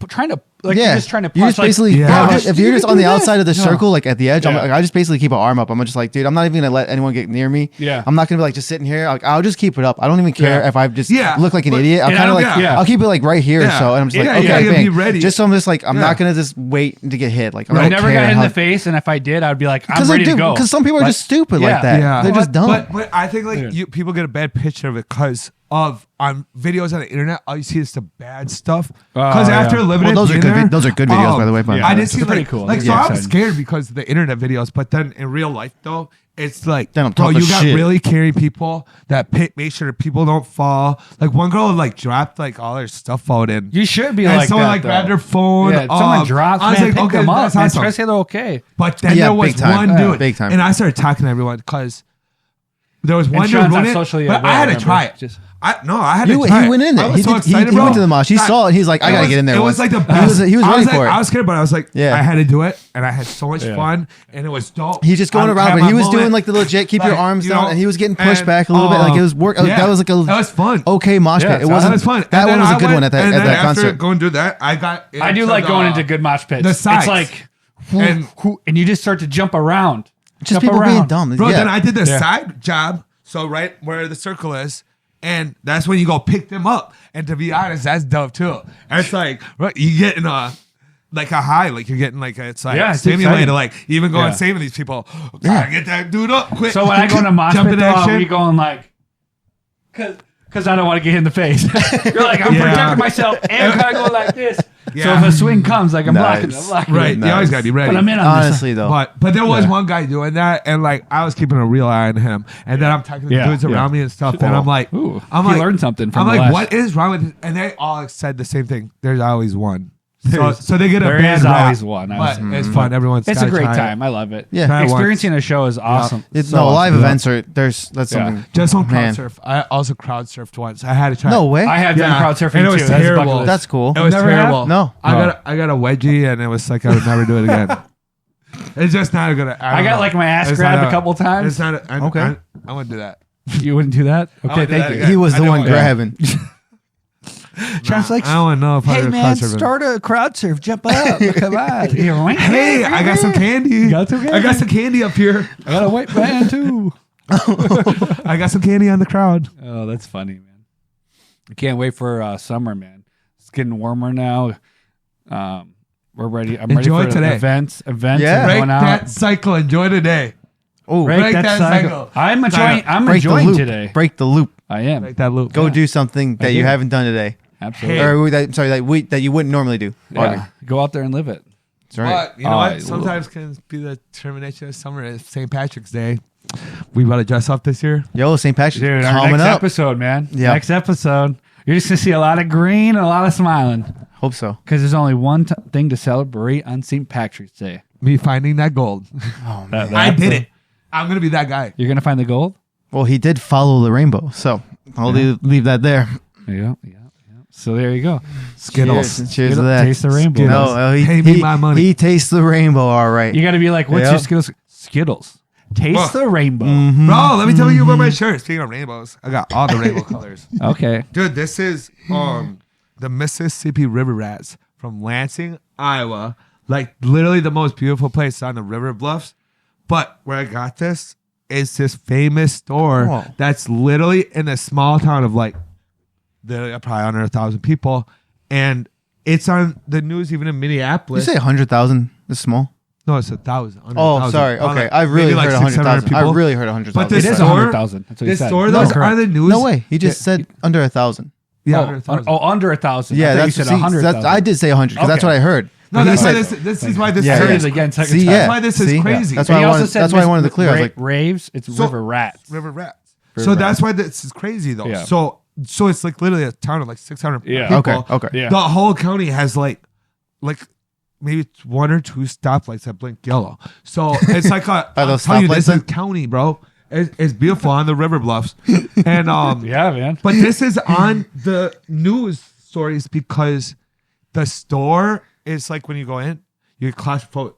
Speaker 2: trying to like
Speaker 3: yeah,
Speaker 2: you're just trying to punch.
Speaker 3: you just
Speaker 2: like,
Speaker 3: basically
Speaker 1: Yeah.
Speaker 3: have-
Speaker 1: Bro,
Speaker 3: if you're
Speaker 2: you
Speaker 3: just
Speaker 2: can
Speaker 3: on
Speaker 2: do
Speaker 3: the
Speaker 2: this.
Speaker 3: outside of the
Speaker 2: Yeah.
Speaker 3: circle, like at the edge, I'm
Speaker 2: Yeah.
Speaker 3: like, I just basically keep an arm up. I'm just like, dude, I'm not even gonna let anyone get near me.
Speaker 2: Yeah.
Speaker 3: I'm not gonna be like just sitting here. Like, I'll just keep it up. I don't even care
Speaker 2: Yeah.
Speaker 3: if I just
Speaker 1: Yeah.
Speaker 3: look like an
Speaker 1: But-
Speaker 3: idiot. I'm
Speaker 2: and I
Speaker 3: kind of
Speaker 2: don't-
Speaker 3: like,
Speaker 2: yeah.
Speaker 3: I'll keep it like right here.
Speaker 1: Yeah.
Speaker 3: So, and I'm just like,
Speaker 1: Yeah,
Speaker 3: okay,
Speaker 1: yeah, you gotta
Speaker 3: bang.
Speaker 1: be ready.
Speaker 3: Just so I'm just like, I'm
Speaker 1: Yeah.
Speaker 3: not gonna just wait to get hit. Like, I
Speaker 2: I
Speaker 3: don't
Speaker 2: never
Speaker 3: care
Speaker 2: got hit in
Speaker 3: how-
Speaker 2: the face, and if I did, I'd be like, I'm
Speaker 3: Because
Speaker 2: ready to go.
Speaker 3: Because some people are
Speaker 2: Like,
Speaker 3: just stupid
Speaker 2: yeah.
Speaker 3: like that.
Speaker 1: Yeah.
Speaker 3: They're just dumb.
Speaker 1: But I think like people get a bad picture of it because of on videos on the internet, all you see is the bad stuff. Because after living
Speaker 3: Well,
Speaker 1: it,
Speaker 3: those are
Speaker 1: being
Speaker 3: good.
Speaker 1: there,
Speaker 3: Those are good videos, by the way. But
Speaker 2: Yeah.
Speaker 1: I didn't
Speaker 2: It's
Speaker 1: see
Speaker 2: pretty
Speaker 1: like,
Speaker 2: cool.
Speaker 1: like so
Speaker 2: Yeah,
Speaker 1: I'm
Speaker 2: exciting.
Speaker 1: scared because of the internet videos, but then in real life though, it's like,
Speaker 3: Then I'm
Speaker 1: bro,
Speaker 3: tough
Speaker 1: you
Speaker 3: as
Speaker 1: got
Speaker 3: shit.
Speaker 1: really caring people that make sure people don't fall. Like one girl like dropped like all her stuff out in.
Speaker 2: You should be
Speaker 1: and
Speaker 2: like
Speaker 1: someone
Speaker 2: that,
Speaker 1: like
Speaker 2: though.
Speaker 1: grabbed her phone.
Speaker 2: Yeah, someone drops,
Speaker 1: I was
Speaker 2: man,
Speaker 1: like,
Speaker 2: pick
Speaker 1: okay,
Speaker 2: them up,
Speaker 1: that's
Speaker 2: man.
Speaker 1: awesome.
Speaker 2: Try to say they're okay.
Speaker 1: But then
Speaker 3: Yeah,
Speaker 1: there was
Speaker 3: big time.
Speaker 1: one
Speaker 3: Yeah,
Speaker 1: dude,
Speaker 3: big time.
Speaker 1: and I started talking to everyone because there was one dude
Speaker 2: Sean's
Speaker 1: doing
Speaker 2: on
Speaker 1: it,
Speaker 2: social, yeah,
Speaker 1: but
Speaker 2: but
Speaker 1: I had to
Speaker 2: remember,
Speaker 1: try it.
Speaker 2: just-
Speaker 1: I had
Speaker 3: He
Speaker 1: to try it.
Speaker 3: went in
Speaker 1: I
Speaker 3: there.
Speaker 1: was
Speaker 3: He,
Speaker 1: so
Speaker 3: did,
Speaker 1: excited,
Speaker 3: he
Speaker 1: bro.
Speaker 3: went to the mosh. He
Speaker 1: That-
Speaker 3: saw it. He's like, I gotta get in there.
Speaker 1: It
Speaker 3: once.
Speaker 1: was like the
Speaker 3: He
Speaker 1: best.
Speaker 3: was
Speaker 1: I
Speaker 3: ready
Speaker 1: was like,
Speaker 3: for it.
Speaker 1: I was scared, but I was like,
Speaker 3: Yeah.
Speaker 1: I had to do it, and I had so much
Speaker 2: Yeah.
Speaker 1: fun, and it was dope.
Speaker 3: He's just going
Speaker 1: I
Speaker 3: around,
Speaker 1: had
Speaker 3: but he
Speaker 1: my
Speaker 3: was doing
Speaker 1: moment.
Speaker 3: like the legit keep your
Speaker 1: Like,
Speaker 3: arms
Speaker 1: you
Speaker 3: down,
Speaker 1: know,
Speaker 3: and he was getting pushed
Speaker 1: and,
Speaker 3: back a little bit. Like it was work.
Speaker 1: yeah.
Speaker 3: That was like a
Speaker 1: that was fun.
Speaker 3: okay mosh
Speaker 2: Yeah,
Speaker 3: pit. It
Speaker 2: that
Speaker 3: wasn't.
Speaker 1: That was fun.
Speaker 3: That
Speaker 1: And
Speaker 3: one
Speaker 1: then
Speaker 3: was a
Speaker 1: I
Speaker 3: good
Speaker 1: went-
Speaker 3: one at
Speaker 1: and
Speaker 3: that
Speaker 1: then after
Speaker 3: concert.
Speaker 1: going through that, I got.
Speaker 2: I do
Speaker 1: into
Speaker 2: like going
Speaker 1: the-
Speaker 2: into good mosh pits.
Speaker 1: the sides.
Speaker 2: It's like,
Speaker 1: And-
Speaker 2: and you just start to jump around.
Speaker 3: Just
Speaker 2: Jump
Speaker 3: people
Speaker 2: around.
Speaker 3: being dumb.
Speaker 1: Bro,
Speaker 3: yeah.
Speaker 1: then I did the
Speaker 2: Yeah.
Speaker 1: side job, so right where the circle is, And that's when you go pick them up. And to be honest, that's dope too. And it's like you getting like a high, like you're getting like it's like stimulated, like even going saving these people. Gotta get that dude up quick.
Speaker 2: So when I go to mosh pit, are we going like, because I don't want to get hit in the face. You're like, I'm protecting myself and kind of go like this. So if a swing comes, like I'm blocking it.
Speaker 1: Right, you always gotta be ready.
Speaker 2: But I'm in on
Speaker 3: honestly
Speaker 2: this.
Speaker 3: though.
Speaker 1: But there was one guy doing that, and like I was keeping a real eye on him, and then I'm talking to the dudes around me and stuff, and I'm like,
Speaker 2: Ooh,
Speaker 1: I'm
Speaker 2: he
Speaker 1: like,
Speaker 2: learned something from
Speaker 1: I'm
Speaker 2: the
Speaker 1: like,
Speaker 2: last.
Speaker 1: what is wrong with this? And they all said the same thing. There's always one. So they get a
Speaker 2: There
Speaker 1: bad
Speaker 2: is
Speaker 1: rap,
Speaker 2: always one.
Speaker 1: but it's fun. Everyone's
Speaker 2: It's a
Speaker 1: gotta
Speaker 2: great
Speaker 1: try it.
Speaker 2: time. I love it.
Speaker 3: Yeah.
Speaker 1: Try it
Speaker 2: Experiencing a show is awesome.
Speaker 3: Live events are that's something.
Speaker 1: Just on crowd
Speaker 3: Man.
Speaker 1: surf. I also crowd surfed once. I had to try.
Speaker 3: No way.
Speaker 2: I have done crowd surfing
Speaker 1: and it was
Speaker 2: too. That's a bucket
Speaker 1: terrible.
Speaker 2: list.
Speaker 3: That's cool.
Speaker 1: It was
Speaker 2: Never
Speaker 1: terrible.
Speaker 2: have?
Speaker 3: No.
Speaker 1: I got a wedgie, and it was like I would never do it again. It's just not a good.
Speaker 2: I got like my ass
Speaker 1: It's
Speaker 2: grabbed
Speaker 1: not
Speaker 2: a couple times.
Speaker 1: It's not.
Speaker 3: Okay.
Speaker 1: I wouldn't do that.
Speaker 2: You wouldn't do that?
Speaker 1: I
Speaker 2: Okay,
Speaker 1: would do
Speaker 2: thank
Speaker 1: that
Speaker 2: you.
Speaker 1: again.
Speaker 3: He was
Speaker 1: I
Speaker 3: the
Speaker 1: don't
Speaker 3: one
Speaker 1: want-
Speaker 3: grabbing.
Speaker 2: Sounds like,
Speaker 1: I don't know if I
Speaker 2: hey
Speaker 1: would
Speaker 2: man,
Speaker 1: crowd surfing.
Speaker 2: start a crowd surf, jump up, come on.
Speaker 1: Hey, I got some candy.
Speaker 2: got some candy?
Speaker 1: I got some candy up here.
Speaker 2: I got a white band too.
Speaker 1: I got some candy on the crowd.
Speaker 2: Oh, that's funny, man. I can't wait for summer, man. It's getting warmer now. We're ready. I'm
Speaker 1: Enjoy
Speaker 2: ready for
Speaker 1: today.
Speaker 2: Events
Speaker 3: Yeah.
Speaker 2: are
Speaker 1: Break
Speaker 2: going out.
Speaker 1: that cycle. Enjoy today.
Speaker 3: Oh,
Speaker 2: Break
Speaker 1: break
Speaker 2: that
Speaker 1: that
Speaker 2: cycle.
Speaker 1: cycle.
Speaker 2: I'm enjoying. I'm
Speaker 3: break the
Speaker 2: enjoying
Speaker 3: loop.
Speaker 2: today.
Speaker 3: Break the loop.
Speaker 2: I am.
Speaker 1: Break that loop.
Speaker 3: Go do something that you
Speaker 2: do.
Speaker 3: haven't done today,
Speaker 2: Absolutely.
Speaker 3: or that you wouldn't normally do.
Speaker 2: Yeah. Go out there and live it.
Speaker 3: That's right.
Speaker 1: But you know
Speaker 2: Oh,
Speaker 1: what? Sometimes can be the termination of summer. It's St. Patrick's Day. We about to dress up this year.
Speaker 3: Yo, St. Patrick's
Speaker 2: Dude, our
Speaker 3: coming
Speaker 2: next
Speaker 3: up.
Speaker 2: episode, man.
Speaker 3: Yeah.
Speaker 2: Next episode. You're just going to see a lot of green and a lot of smiling.
Speaker 3: Hope so.
Speaker 2: Because there's only one thing to celebrate on St. Patrick's Day.
Speaker 1: Me finding that gold.
Speaker 3: Oh,
Speaker 2: That-
Speaker 1: I
Speaker 2: that's
Speaker 1: did
Speaker 2: a-
Speaker 1: it. I'm gonna be that guy.
Speaker 2: You're going to find the gold?
Speaker 3: well, he did follow the rainbow, so I'll leave that there.
Speaker 2: Yeah. So there you go.
Speaker 1: Skittles.
Speaker 3: Cheers to that.
Speaker 2: Taste the rainbow.
Speaker 1: Skittles.
Speaker 3: No,
Speaker 1: Pay me my money.
Speaker 3: He tastes the rainbow, all right.
Speaker 2: You got to be like, what's
Speaker 3: Yep.
Speaker 2: your Skittles? Skittles. Taste
Speaker 1: Well,
Speaker 2: the rainbow.
Speaker 1: Bro, let me tell you about my shirt. Speaking of rainbows, I got all the rainbow colors.
Speaker 2: Okay.
Speaker 1: Dude, this is the Mississippi River Rats from Lansing, Iowa. Like literally the most beautiful place on the river bluffs. But where I got this is this famous store
Speaker 3: Oh.
Speaker 1: that's literally in a small town of like probably under 1,000 people. And it's on the news even in
Speaker 3: You
Speaker 1: Minneapolis.
Speaker 3: say 100,000 is small?
Speaker 1: No, it's 1,000. under
Speaker 3: Oh,
Speaker 1: 1,000.
Speaker 3: sorry.
Speaker 1: Probably
Speaker 3: Okay, I really
Speaker 1: maybe
Speaker 3: heard
Speaker 1: 600
Speaker 3: 100,000. I
Speaker 1: people.
Speaker 3: really heard 100,000.
Speaker 1: But this
Speaker 2: It is
Speaker 1: store,
Speaker 2: 100,000. That's what you
Speaker 1: this
Speaker 2: said.
Speaker 1: store,
Speaker 2: No,
Speaker 1: those
Speaker 2: correct.
Speaker 1: are the news.
Speaker 3: No way. He just
Speaker 1: Yeah,
Speaker 3: said under 1,000.
Speaker 1: Yeah,
Speaker 2: Oh,
Speaker 1: under 1,000.
Speaker 2: under 1,000.
Speaker 3: Yeah,
Speaker 2: I thought
Speaker 3: that's
Speaker 2: you said
Speaker 3: see,
Speaker 2: 100,000.
Speaker 3: I did say 100 because that's
Speaker 2: Okay.
Speaker 3: what I heard.
Speaker 1: No,
Speaker 3: But he
Speaker 1: that's why
Speaker 3: said-
Speaker 1: this is why this
Speaker 3: Yeah,
Speaker 1: shirt
Speaker 3: yeah.
Speaker 1: is
Speaker 2: again. Second
Speaker 3: See,
Speaker 2: time.
Speaker 3: yeah.
Speaker 1: That's why this is
Speaker 3: See?
Speaker 1: crazy.
Speaker 3: That's
Speaker 2: And
Speaker 3: why
Speaker 2: he
Speaker 3: I
Speaker 2: also
Speaker 3: wanted.
Speaker 2: said
Speaker 3: That's why I wanted to clear. I was like,
Speaker 2: Raves. It's
Speaker 1: So-
Speaker 2: River Rats.
Speaker 1: River Rats.
Speaker 2: River
Speaker 1: So
Speaker 2: Rats.
Speaker 1: that's why this is crazy though.
Speaker 2: Yeah.
Speaker 1: So it's like literally a town of like 600
Speaker 2: Yeah.
Speaker 1: people.
Speaker 3: okay.
Speaker 2: Yeah.
Speaker 1: The whole county has like maybe one or two stoplights that blink yellow. So it's like
Speaker 3: Are
Speaker 1: I'm
Speaker 3: those
Speaker 1: telling you,
Speaker 3: stoplights
Speaker 1: this
Speaker 3: then?
Speaker 1: is county, bro. It's beautiful on the river bluffs, and
Speaker 2: Yeah, man.
Speaker 1: But this is on the news stories because the store is like when you go in, you're claustrophobic.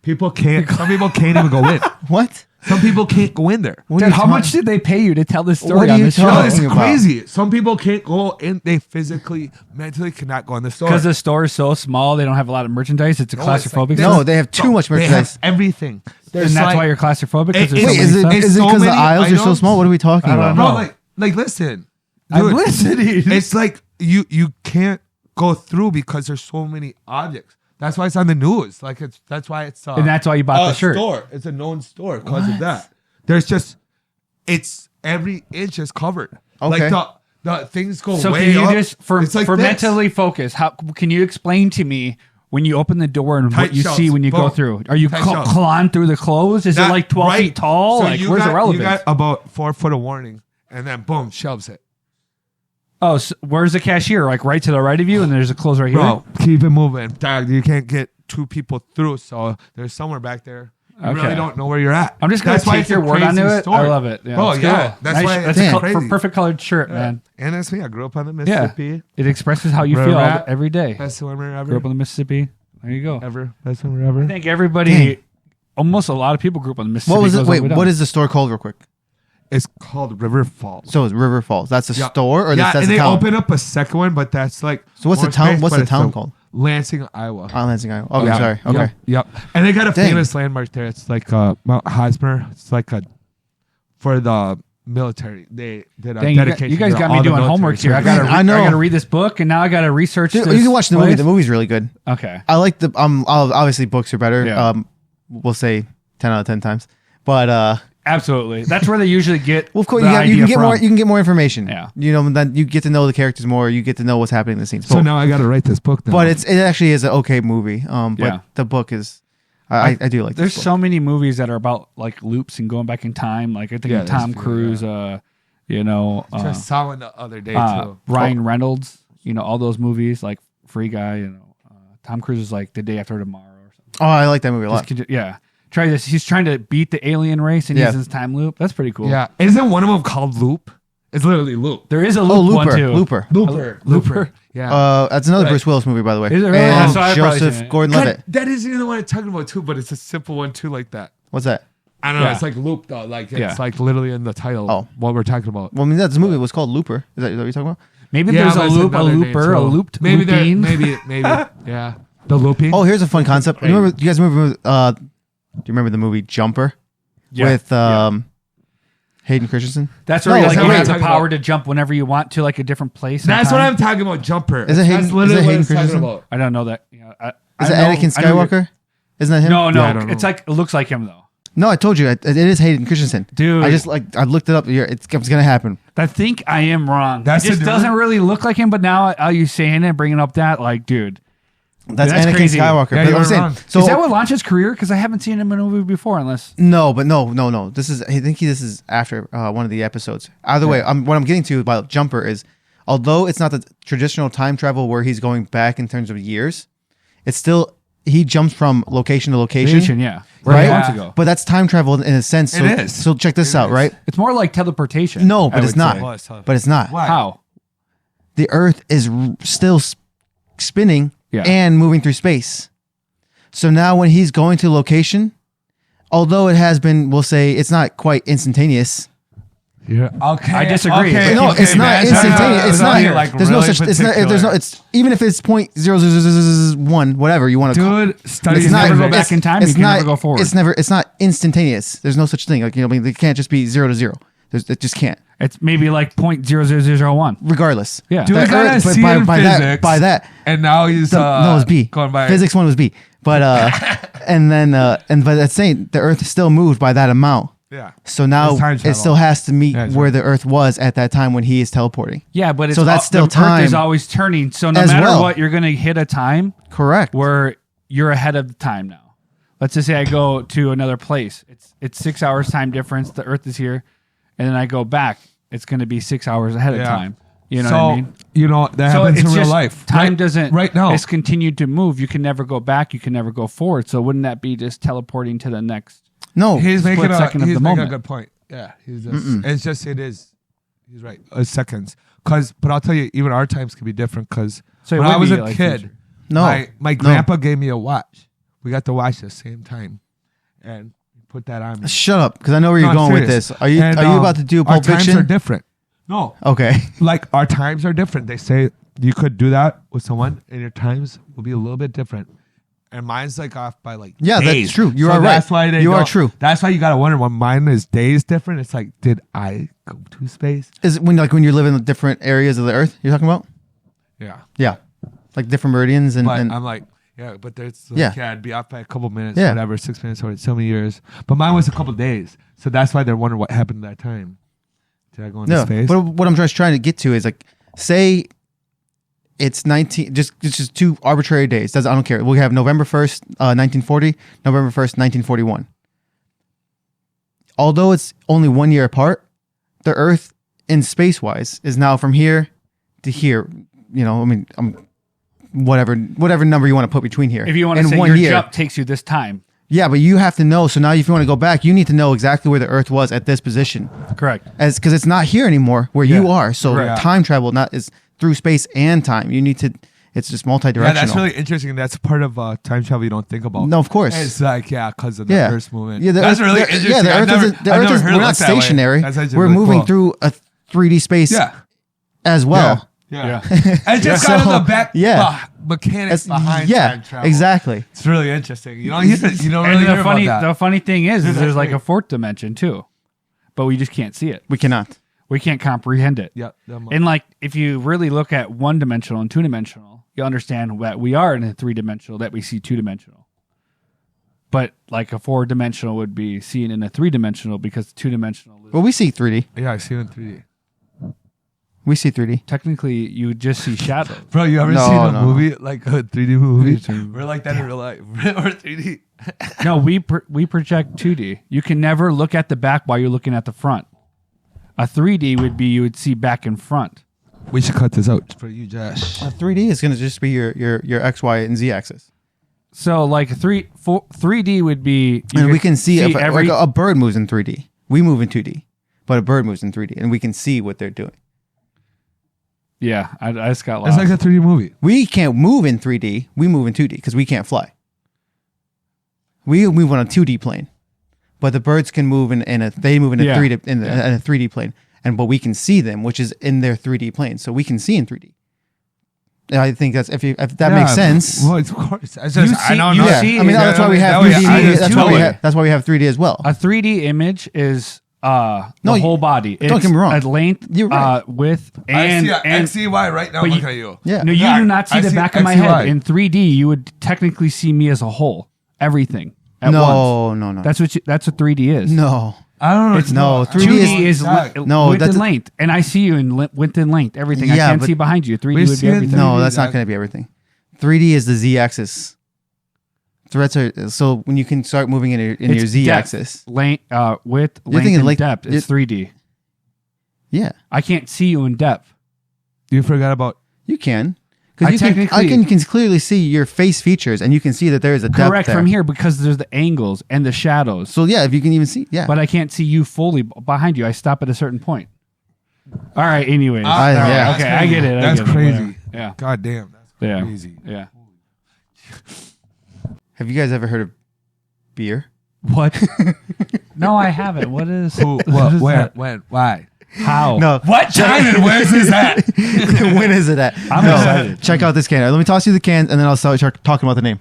Speaker 1: People can't. Some people can't even go in.
Speaker 3: what?
Speaker 1: Some people can't go in there.
Speaker 3: What
Speaker 2: Dude,
Speaker 3: are you
Speaker 2: how
Speaker 3: talking-
Speaker 2: much did they pay you to tell this
Speaker 3: What
Speaker 2: story
Speaker 3: are
Speaker 2: on
Speaker 3: you
Speaker 2: the show?
Speaker 1: No,
Speaker 3: talking
Speaker 1: it's
Speaker 3: about?
Speaker 1: crazy. Some people can't go in. They physically, mentally cannot go in the store.
Speaker 2: Because the store is so small, they don't have a lot of merchandise. It's a
Speaker 1: No, it's like
Speaker 2: claustrophobic
Speaker 1: this.
Speaker 2: store.
Speaker 3: No, they have too much
Speaker 1: They have
Speaker 3: merchandise.
Speaker 1: everything.
Speaker 2: And that's why you're claustrophobic? Because there's so
Speaker 3: Wait,
Speaker 2: many
Speaker 3: is it
Speaker 2: stuff?
Speaker 1: It's
Speaker 3: is it
Speaker 1: so
Speaker 3: because the
Speaker 1: many
Speaker 3: aisles are so
Speaker 1: items.
Speaker 3: small? What are we talking
Speaker 2: I don't
Speaker 3: about?
Speaker 2: know.
Speaker 1: Bro, like listen.
Speaker 2: I'm
Speaker 1: Dude,
Speaker 2: listening.
Speaker 1: It's like you can't go through because there's so many objects. That's why it's on the news. Like that's why it's
Speaker 2: And that's why you bought the shirt.
Speaker 1: Store. It's a known store because of that. There's just it's every inch is covered.
Speaker 3: Okay.
Speaker 1: Like the things go
Speaker 2: So
Speaker 1: way
Speaker 2: can you
Speaker 1: up.
Speaker 2: just for
Speaker 1: It's like this.
Speaker 2: mentally focus? How can you explain to me when you open the door and
Speaker 1: Tight
Speaker 2: what you
Speaker 1: shelves.
Speaker 2: see when you go
Speaker 1: Boom.
Speaker 2: through? Are you
Speaker 1: Tight shelves.
Speaker 2: clawing through the clothes? Is it
Speaker 1: That-
Speaker 2: like 12
Speaker 1: right.
Speaker 2: feet tall?
Speaker 1: So
Speaker 2: Like
Speaker 1: you
Speaker 2: where's
Speaker 1: got,
Speaker 2: the relevance?
Speaker 1: You got about 4 foot of warning, and then boom, shelves it.
Speaker 2: Oh, so where's the cashier? Like right to the right of you, and there's a clothes right here.
Speaker 1: Bro, keep it moving. Dog, you can't get 2 people through, so there's somewhere back there. You
Speaker 2: Okay.
Speaker 1: really don't know where you're at.
Speaker 2: I'm just gonna
Speaker 1: That's why
Speaker 2: take
Speaker 1: it's a
Speaker 2: your word
Speaker 1: crazy
Speaker 2: onto it.
Speaker 1: story.
Speaker 2: I love it. Yeah,
Speaker 1: Bro,
Speaker 2: it's
Speaker 1: yeah,
Speaker 2: cool.
Speaker 1: that's
Speaker 2: Nice-
Speaker 1: why
Speaker 2: that's
Speaker 1: it's
Speaker 2: a
Speaker 1: crazy.
Speaker 2: perfect colored shirt, man.
Speaker 1: And that's me. I grew up on the
Speaker 2: Yeah,
Speaker 1: Mississippi.
Speaker 2: it expresses how you
Speaker 1: River
Speaker 2: feel
Speaker 1: rat.
Speaker 2: every day.
Speaker 1: Best swimmer ever.
Speaker 2: Grew up on the Mississippi. There you go.
Speaker 1: Best swimmer ever.
Speaker 2: I think everybody, almost a lot of people grew up on the Mississippi.
Speaker 3: What was it?
Speaker 2: goes all
Speaker 3: Wait,
Speaker 2: the way down.
Speaker 3: what is the store called, real quick?
Speaker 1: It's called River Falls.
Speaker 3: So it's River Falls. That's a
Speaker 1: Yeah.
Speaker 3: store, or
Speaker 1: yeah,
Speaker 3: that's
Speaker 1: and
Speaker 3: a
Speaker 1: they
Speaker 3: town?
Speaker 1: open up a second one, but that's like
Speaker 3: So what's the
Speaker 1: more
Speaker 3: town?
Speaker 1: space,
Speaker 3: What's
Speaker 1: but
Speaker 3: the
Speaker 1: it's
Speaker 3: town called?
Speaker 1: Lansing, Iowa.
Speaker 3: Lansing, Iowa. Okay,
Speaker 1: Yeah.
Speaker 3: sorry. Okay.
Speaker 1: Yep. And they got a
Speaker 3: Dang.
Speaker 1: famous landmark there. It's like Mount Hosmer. It's like for the military. They did a
Speaker 2: Dang,
Speaker 1: dedication.
Speaker 2: you guys
Speaker 1: to
Speaker 2: got
Speaker 1: all
Speaker 2: me
Speaker 1: the
Speaker 2: doing
Speaker 1: military
Speaker 2: homework here. I
Speaker 1: service.
Speaker 2: gotta,
Speaker 3: I know.
Speaker 2: I gotta read this book, and now I gotta research.
Speaker 3: Dude,
Speaker 2: this
Speaker 3: you can watch the movie.
Speaker 2: place.
Speaker 3: The movie's really good.
Speaker 2: Okay.
Speaker 3: I like the obviously books are better.
Speaker 2: Yeah.
Speaker 3: We'll say 10 out of 10 times. But
Speaker 2: Absolutely. That's where they usually get.
Speaker 3: well, of course
Speaker 2: the
Speaker 3: you
Speaker 2: idea
Speaker 3: can get
Speaker 2: from.
Speaker 3: more. You can get more information.
Speaker 2: Yeah.
Speaker 3: You know, then you get to know the characters more. You get to know what's happening in the scenes.
Speaker 1: So now I got to write this book. Now.
Speaker 3: But it actually is an okay movie. But
Speaker 2: Yeah.
Speaker 3: the book is. I do like.
Speaker 2: There's
Speaker 3: this book.
Speaker 2: so many movies that are about like loops and going back in time. Like I think
Speaker 1: Yeah,
Speaker 2: of Tom
Speaker 1: that's
Speaker 2: Cruise.
Speaker 1: true,
Speaker 2: Just
Speaker 1: saw one the other day too.
Speaker 2: Ryan Reynolds. All those movies like Free Guy. Tom Cruise is like The Day After Tomorrow or something.
Speaker 3: Oh, I like that movie a lot.
Speaker 2: Yeah. Try this. He's trying to beat the alien race and
Speaker 3: Yeah.
Speaker 2: he's in this time loop. That's pretty cool.
Speaker 1: Yeah, isn't one of them called Loop? It's literally Loop.
Speaker 2: There is a
Speaker 3: Oh,
Speaker 2: loop one
Speaker 3: Looper.
Speaker 2: too.
Speaker 3: Looper.
Speaker 1: Looper. Yeah.
Speaker 3: That's another
Speaker 1: Right.
Speaker 3: Bruce Willis movie, by the way.
Speaker 2: Is it really?
Speaker 3: And
Speaker 2: So I've probably seen
Speaker 3: Joseph
Speaker 2: it.
Speaker 3: Gordon-Levitt.
Speaker 1: That isn't even the one I'm talking about too, but it's a simple one too, like that.
Speaker 3: What's that?
Speaker 1: I don't know.
Speaker 2: Yeah.
Speaker 1: It's like Loop though. Like it's
Speaker 2: Yeah.
Speaker 1: like literally in the title.
Speaker 3: Oh.
Speaker 1: What we're talking about.
Speaker 3: Well, I mean, this movie was called Looper. Is that what you're talking about?
Speaker 2: Maybe
Speaker 1: Yeah,
Speaker 2: there's
Speaker 1: but
Speaker 2: a
Speaker 1: it's
Speaker 2: loop, a
Speaker 1: another name,
Speaker 2: looper, a
Speaker 1: too.
Speaker 2: looped
Speaker 1: Maybe there.
Speaker 2: looping.
Speaker 1: Maybe. Yeah. The looping.
Speaker 3: Oh, here's a fun concept. You remember? You guys remember? Do you remember the movie Jumper
Speaker 2: Yeah.
Speaker 3: with Hayden Christensen?
Speaker 2: That's where
Speaker 3: No,
Speaker 2: you
Speaker 3: like,
Speaker 2: have
Speaker 1: wait,
Speaker 2: the
Speaker 1: talking
Speaker 2: power
Speaker 1: about-
Speaker 2: to jump whenever you want to, like a different place. in
Speaker 1: That's what
Speaker 2: time.
Speaker 1: I'm talking about. Jumper.
Speaker 3: Is it Hayden-
Speaker 1: That's literally
Speaker 3: is it
Speaker 1: what
Speaker 3: Hayden
Speaker 1: it's talking
Speaker 3: Christensen?
Speaker 1: about.
Speaker 2: I don't know that.
Speaker 3: Is it Anakin Skywalker? Isn't that him?
Speaker 2: No,
Speaker 1: Yeah, I don't
Speaker 2: it's
Speaker 1: know.
Speaker 2: like it looks like him though.
Speaker 3: No, I told you it is Hayden Christensen.
Speaker 2: Dude.
Speaker 3: I looked it up. It's gonna happen.
Speaker 2: I think I am wrong.
Speaker 1: That's
Speaker 2: it just
Speaker 1: the dude?
Speaker 2: doesn't really look like him. But now, are you saying it, bringing up that, like, dude,
Speaker 3: That's
Speaker 2: That's
Speaker 3: Anakin
Speaker 2: crazy.
Speaker 3: Skywalker.
Speaker 1: Yeah,
Speaker 3: But
Speaker 1: you
Speaker 3: I'm
Speaker 1: were
Speaker 3: saying,
Speaker 1: wrong.
Speaker 3: so
Speaker 2: is that what launched his career? Because I haven't seen him in a movie before, unless
Speaker 3: no, but no. This is this is after one of the episodes. Either way, what I'm getting to about Jumper is, although it's not the traditional time travel where he's going back in terms of years, it's still he jumps from location to location.
Speaker 2: yeah,
Speaker 3: Right?
Speaker 2: months ago.
Speaker 3: But that's time travel in a sense. So,
Speaker 1: It is.
Speaker 3: So check this out,
Speaker 1: is.
Speaker 3: right?
Speaker 2: It's more like teleportation.
Speaker 3: No,
Speaker 2: I
Speaker 3: but it's
Speaker 2: would
Speaker 3: not.
Speaker 2: say.
Speaker 1: Well, it's tough.
Speaker 3: But it's not.
Speaker 1: Why?
Speaker 2: How?
Speaker 3: The Earth is still spinning
Speaker 2: Yeah.
Speaker 3: and moving through space. So now when he's going to location, although it has been, we'll say it's not quite instantaneous.
Speaker 1: Yeah. Okay.
Speaker 2: I disagree.
Speaker 1: Okay.
Speaker 3: No,
Speaker 1: okay,
Speaker 3: it's not
Speaker 1: man.
Speaker 3: instantaneous. It's not.
Speaker 1: Like
Speaker 3: There's no
Speaker 1: really
Speaker 3: such. It's not. There's no.
Speaker 1: particular.
Speaker 3: It's even if it's 0.0001, whatever you want to.
Speaker 1: Dude, study.
Speaker 2: You never go back in time, you can never go forward.
Speaker 3: It's never. It's not instantaneous. There's no such thing. Like I mean, it can't just be 0 to 0. It just can't.
Speaker 2: It's maybe like 0.00001.
Speaker 3: Regardless.
Speaker 2: Yeah.
Speaker 1: Dude,
Speaker 3: The
Speaker 1: I gotta
Speaker 3: Earth- but
Speaker 1: see in
Speaker 3: by
Speaker 1: physics.
Speaker 3: that.
Speaker 1: And now he's
Speaker 3: No, it was B.
Speaker 1: going by
Speaker 3: Physics 1 was B. But and then but that's saying the Earth is still moved by that amount.
Speaker 1: Yeah.
Speaker 3: So now
Speaker 1: It's time
Speaker 3: it
Speaker 1: travel.
Speaker 3: still has to meet
Speaker 1: Yeah, it's
Speaker 3: where
Speaker 1: right.
Speaker 3: the Earth was at that time when he is teleporting.
Speaker 2: Yeah, but it's
Speaker 3: So that's still
Speaker 2: the Earth is
Speaker 3: time
Speaker 2: always turning. So no
Speaker 3: as
Speaker 2: matter
Speaker 3: well.
Speaker 2: what, you're going to hit a time
Speaker 3: Correct.
Speaker 2: where you're ahead of the time now. Let's just say I go to another place. It's 6 hours time difference. The Earth is here, and then I go back. It's going to be 6 hours ahead of
Speaker 1: Yeah.
Speaker 2: time. You know
Speaker 1: so,
Speaker 2: what I mean?
Speaker 1: you know, that
Speaker 2: So
Speaker 1: happens
Speaker 2: it's
Speaker 1: in real
Speaker 2: just
Speaker 1: life.
Speaker 2: time
Speaker 1: Right-
Speaker 2: doesn't
Speaker 1: right now.
Speaker 2: It's continued to move. You can never go back. You can never go forward. So wouldn't that be just teleporting to the next?
Speaker 3: No.
Speaker 1: He's making
Speaker 2: split second of
Speaker 1: he's
Speaker 2: the
Speaker 1: making a
Speaker 2: moment.
Speaker 1: good point. Yeah, he's just, it's just it is. He's right. Seconds. But I'll tell you, even our times can be different. Because
Speaker 2: So it
Speaker 1: when
Speaker 2: would
Speaker 1: I was
Speaker 2: be
Speaker 1: a
Speaker 2: like
Speaker 1: kid,
Speaker 2: future.
Speaker 3: No.
Speaker 1: my grandpa gave me a watch. We got to watch the same time, and he put that on me.
Speaker 3: Shut up, because I know where you're
Speaker 1: No, I'm
Speaker 3: going with
Speaker 1: serious.
Speaker 3: this. Are you
Speaker 1: And,
Speaker 3: about to do
Speaker 1: our
Speaker 3: Pulp
Speaker 1: times
Speaker 3: Fiction?
Speaker 1: are different. No,
Speaker 3: Okay.
Speaker 1: like our times are different. They say you could do that with someone, and your times will be a little bit different. And mine's like off by like
Speaker 3: Yeah, that's
Speaker 1: days.
Speaker 3: true. You
Speaker 1: So
Speaker 3: are right.
Speaker 1: That's why
Speaker 3: You are true.
Speaker 1: That's why you gotta wonder when mine is days different. It's like, did I go to space?
Speaker 3: Is it when you live in different areas of the Earth you're talking about?
Speaker 1: Yeah,
Speaker 3: Yeah. Like different meridians and,
Speaker 1: but
Speaker 3: and
Speaker 1: I'm like, yeah, but there's like,
Speaker 3: Yeah.
Speaker 1: yeah, I'd be off by a couple minutes,
Speaker 3: Yeah.
Speaker 1: whatever, 6 minutes or so many years. But mine was a couple days, so that's why they're wondering what happened at that time. Did I go into space?
Speaker 3: But what I'm just trying to get to is like, say it's 19, just two arbitrary days. I don't care. We have November 1st, 1940, November 1st, 1941. Although it's only 1 year apart, the Earth in space wise is now from here to here. You know, I mean, whatever number you want to put between here.
Speaker 2: If you want to
Speaker 3: in
Speaker 2: say
Speaker 3: 1
Speaker 2: your
Speaker 3: year.
Speaker 2: jump takes you this time.
Speaker 3: Yeah, but you have to know. So now, if you want to go back, you need to know exactly where the Earth was at this position,
Speaker 2: Correct.
Speaker 3: as because it's not here anymore where you are. So
Speaker 1: Correct.
Speaker 3: time travel is through space and time. You need to. It's just multi-directional.
Speaker 1: yeah, that's really interesting. That's part of time travel you don't think about.
Speaker 3: No, of course.
Speaker 1: It's like because of the
Speaker 3: Yeah.
Speaker 1: Earth's movement.
Speaker 3: Yeah,
Speaker 1: that's really interesting.
Speaker 3: Yeah, the
Speaker 1: I've
Speaker 3: Earth
Speaker 1: never-
Speaker 3: is. The
Speaker 1: I've
Speaker 3: Earth
Speaker 1: never
Speaker 3: is.
Speaker 1: heard
Speaker 3: We're
Speaker 1: it
Speaker 3: not
Speaker 1: looked that way.
Speaker 3: stationary.
Speaker 1: That's actually
Speaker 3: We're
Speaker 1: really
Speaker 3: moving
Speaker 1: cool.
Speaker 3: through a 3D space
Speaker 1: Yeah.
Speaker 3: as well.
Speaker 1: Yeah. And just
Speaker 3: Yeah.
Speaker 1: kind
Speaker 3: So,
Speaker 1: of the back
Speaker 3: yeah.
Speaker 1: mechanics
Speaker 3: That's-
Speaker 1: behind
Speaker 3: yeah,
Speaker 1: time travel.
Speaker 3: exactly.
Speaker 1: It's really interesting. You don't really
Speaker 2: And
Speaker 1: hear
Speaker 2: the
Speaker 1: about that.
Speaker 2: funny thing is
Speaker 1: That's
Speaker 2: there's like
Speaker 1: great.
Speaker 2: a fourth dimension too. but we just can't see it.
Speaker 3: We cannot.
Speaker 2: We can't comprehend it.
Speaker 1: Yep.
Speaker 2: And like, if you really look at 1-dimensional and 2-dimensional, you understand that we are in a 3-dimensional, that we see 2-dimensional. But like a 4-dimensional would be seen in a 3-dimensional because 2-dimensional.
Speaker 3: Well, we see 3D.
Speaker 1: Yeah, I see it in 3D.
Speaker 3: We see 3D.
Speaker 2: Technically, you would just see shadows.
Speaker 1: Bro, you ever
Speaker 3: No,
Speaker 1: seen a
Speaker 3: no.
Speaker 1: movie, like a 3D movie? We're like that in real life. Or 3D.
Speaker 2: No, we project 2D. You can never look at the back while you're looking at the front. A 3D would be you would see back and front.
Speaker 1: We should cut this out for you, Josh.
Speaker 3: 3D is going to just be your X, Y, and Z axis.
Speaker 2: So like 3D would be,
Speaker 3: And we can see, if
Speaker 2: every.
Speaker 3: like a bird moves in 3D. We move in 2D, but a bird moves in 3D, and we can see what they're doing.
Speaker 2: Yeah, I just got
Speaker 1: It's
Speaker 2: lost.
Speaker 1: like a 3D movie.
Speaker 3: We can't move in 3D. We move in 2D because we can't fly. We move on a 2D plane, but the birds can move they move in a
Speaker 2: Yeah.
Speaker 3: 3D in a 3D plane, but we can see them, which is in their 3D plane, so we can see in 3D. And I think that's if that makes sense.
Speaker 1: Well, of course. I
Speaker 2: see-
Speaker 1: don't
Speaker 2: you
Speaker 1: know.
Speaker 3: Yeah,
Speaker 2: see-
Speaker 3: I mean that's why we have 3D.
Speaker 2: I
Speaker 3: That's why we have 3D as well.
Speaker 2: A 3D image is the
Speaker 3: No,
Speaker 2: whole body.
Speaker 3: don't get me wrong.
Speaker 2: At length,
Speaker 3: You're right.
Speaker 2: width, and
Speaker 1: I see why right now.
Speaker 2: but
Speaker 1: Look
Speaker 2: you-
Speaker 1: at you.
Speaker 3: Yeah.
Speaker 2: No, you
Speaker 1: Yeah,
Speaker 2: do not see
Speaker 1: I
Speaker 2: the
Speaker 1: see-
Speaker 2: back of
Speaker 1: I
Speaker 2: my
Speaker 1: see
Speaker 2: head.
Speaker 1: why.
Speaker 2: In 3D, you would technically see me as a whole, everything at once.
Speaker 3: No.
Speaker 2: That's what 3D is.
Speaker 3: No.
Speaker 1: I don't know.
Speaker 2: It's
Speaker 3: no,
Speaker 2: 3D
Speaker 3: 3D
Speaker 2: is
Speaker 3: No,
Speaker 2: width
Speaker 3: that's
Speaker 2: and length, and I see you in width and length. Everything I
Speaker 3: Yeah,
Speaker 2: can't
Speaker 3: but
Speaker 2: see behind you. 3D
Speaker 1: we
Speaker 2: would be
Speaker 1: see it-
Speaker 2: everything.
Speaker 3: No,
Speaker 1: 3D,
Speaker 3: that's not
Speaker 1: Zach.
Speaker 3: going to be everything. 3D is the Z-axis. So when you can start moving in your
Speaker 2: It's
Speaker 3: Z-axis.
Speaker 2: length, width,
Speaker 3: You're
Speaker 2: length,
Speaker 3: thinking
Speaker 2: and
Speaker 3: like-
Speaker 2: depth. It's 3D.
Speaker 3: Yeah,
Speaker 2: I can't see you in depth.
Speaker 1: You forgot about.
Speaker 3: you can.
Speaker 2: I
Speaker 3: Because
Speaker 2: technically-
Speaker 3: can clearly see your face features, and you can see that there is a depth
Speaker 2: Correct
Speaker 3: there.
Speaker 2: from here because there's the angles and the shadows.
Speaker 3: So yeah, if you can even see, yeah.
Speaker 2: But I can't see you fully behind you. I stop at a certain point. All right. Anyways.
Speaker 3: yeah.
Speaker 2: All right,
Speaker 1: That's
Speaker 2: okay, I
Speaker 1: crazy.
Speaker 2: get it. I
Speaker 1: That's
Speaker 2: get it,
Speaker 1: crazy.
Speaker 2: whatever. Yeah.
Speaker 1: God damn. That's
Speaker 2: Yeah.
Speaker 1: crazy.
Speaker 2: Yeah.
Speaker 3: Have you guys ever heard of beer?
Speaker 2: What? No, I haven't. What is?
Speaker 1: Who?
Speaker 2: what
Speaker 1: What?
Speaker 2: is
Speaker 1: Where?
Speaker 2: that?
Speaker 1: When? Why?
Speaker 2: How?
Speaker 3: No.
Speaker 1: What time and where's this at?
Speaker 3: When is it at?
Speaker 2: I'm excited.
Speaker 3: Check out this can. Let me toss you the cans, and then I'll start talking about the name.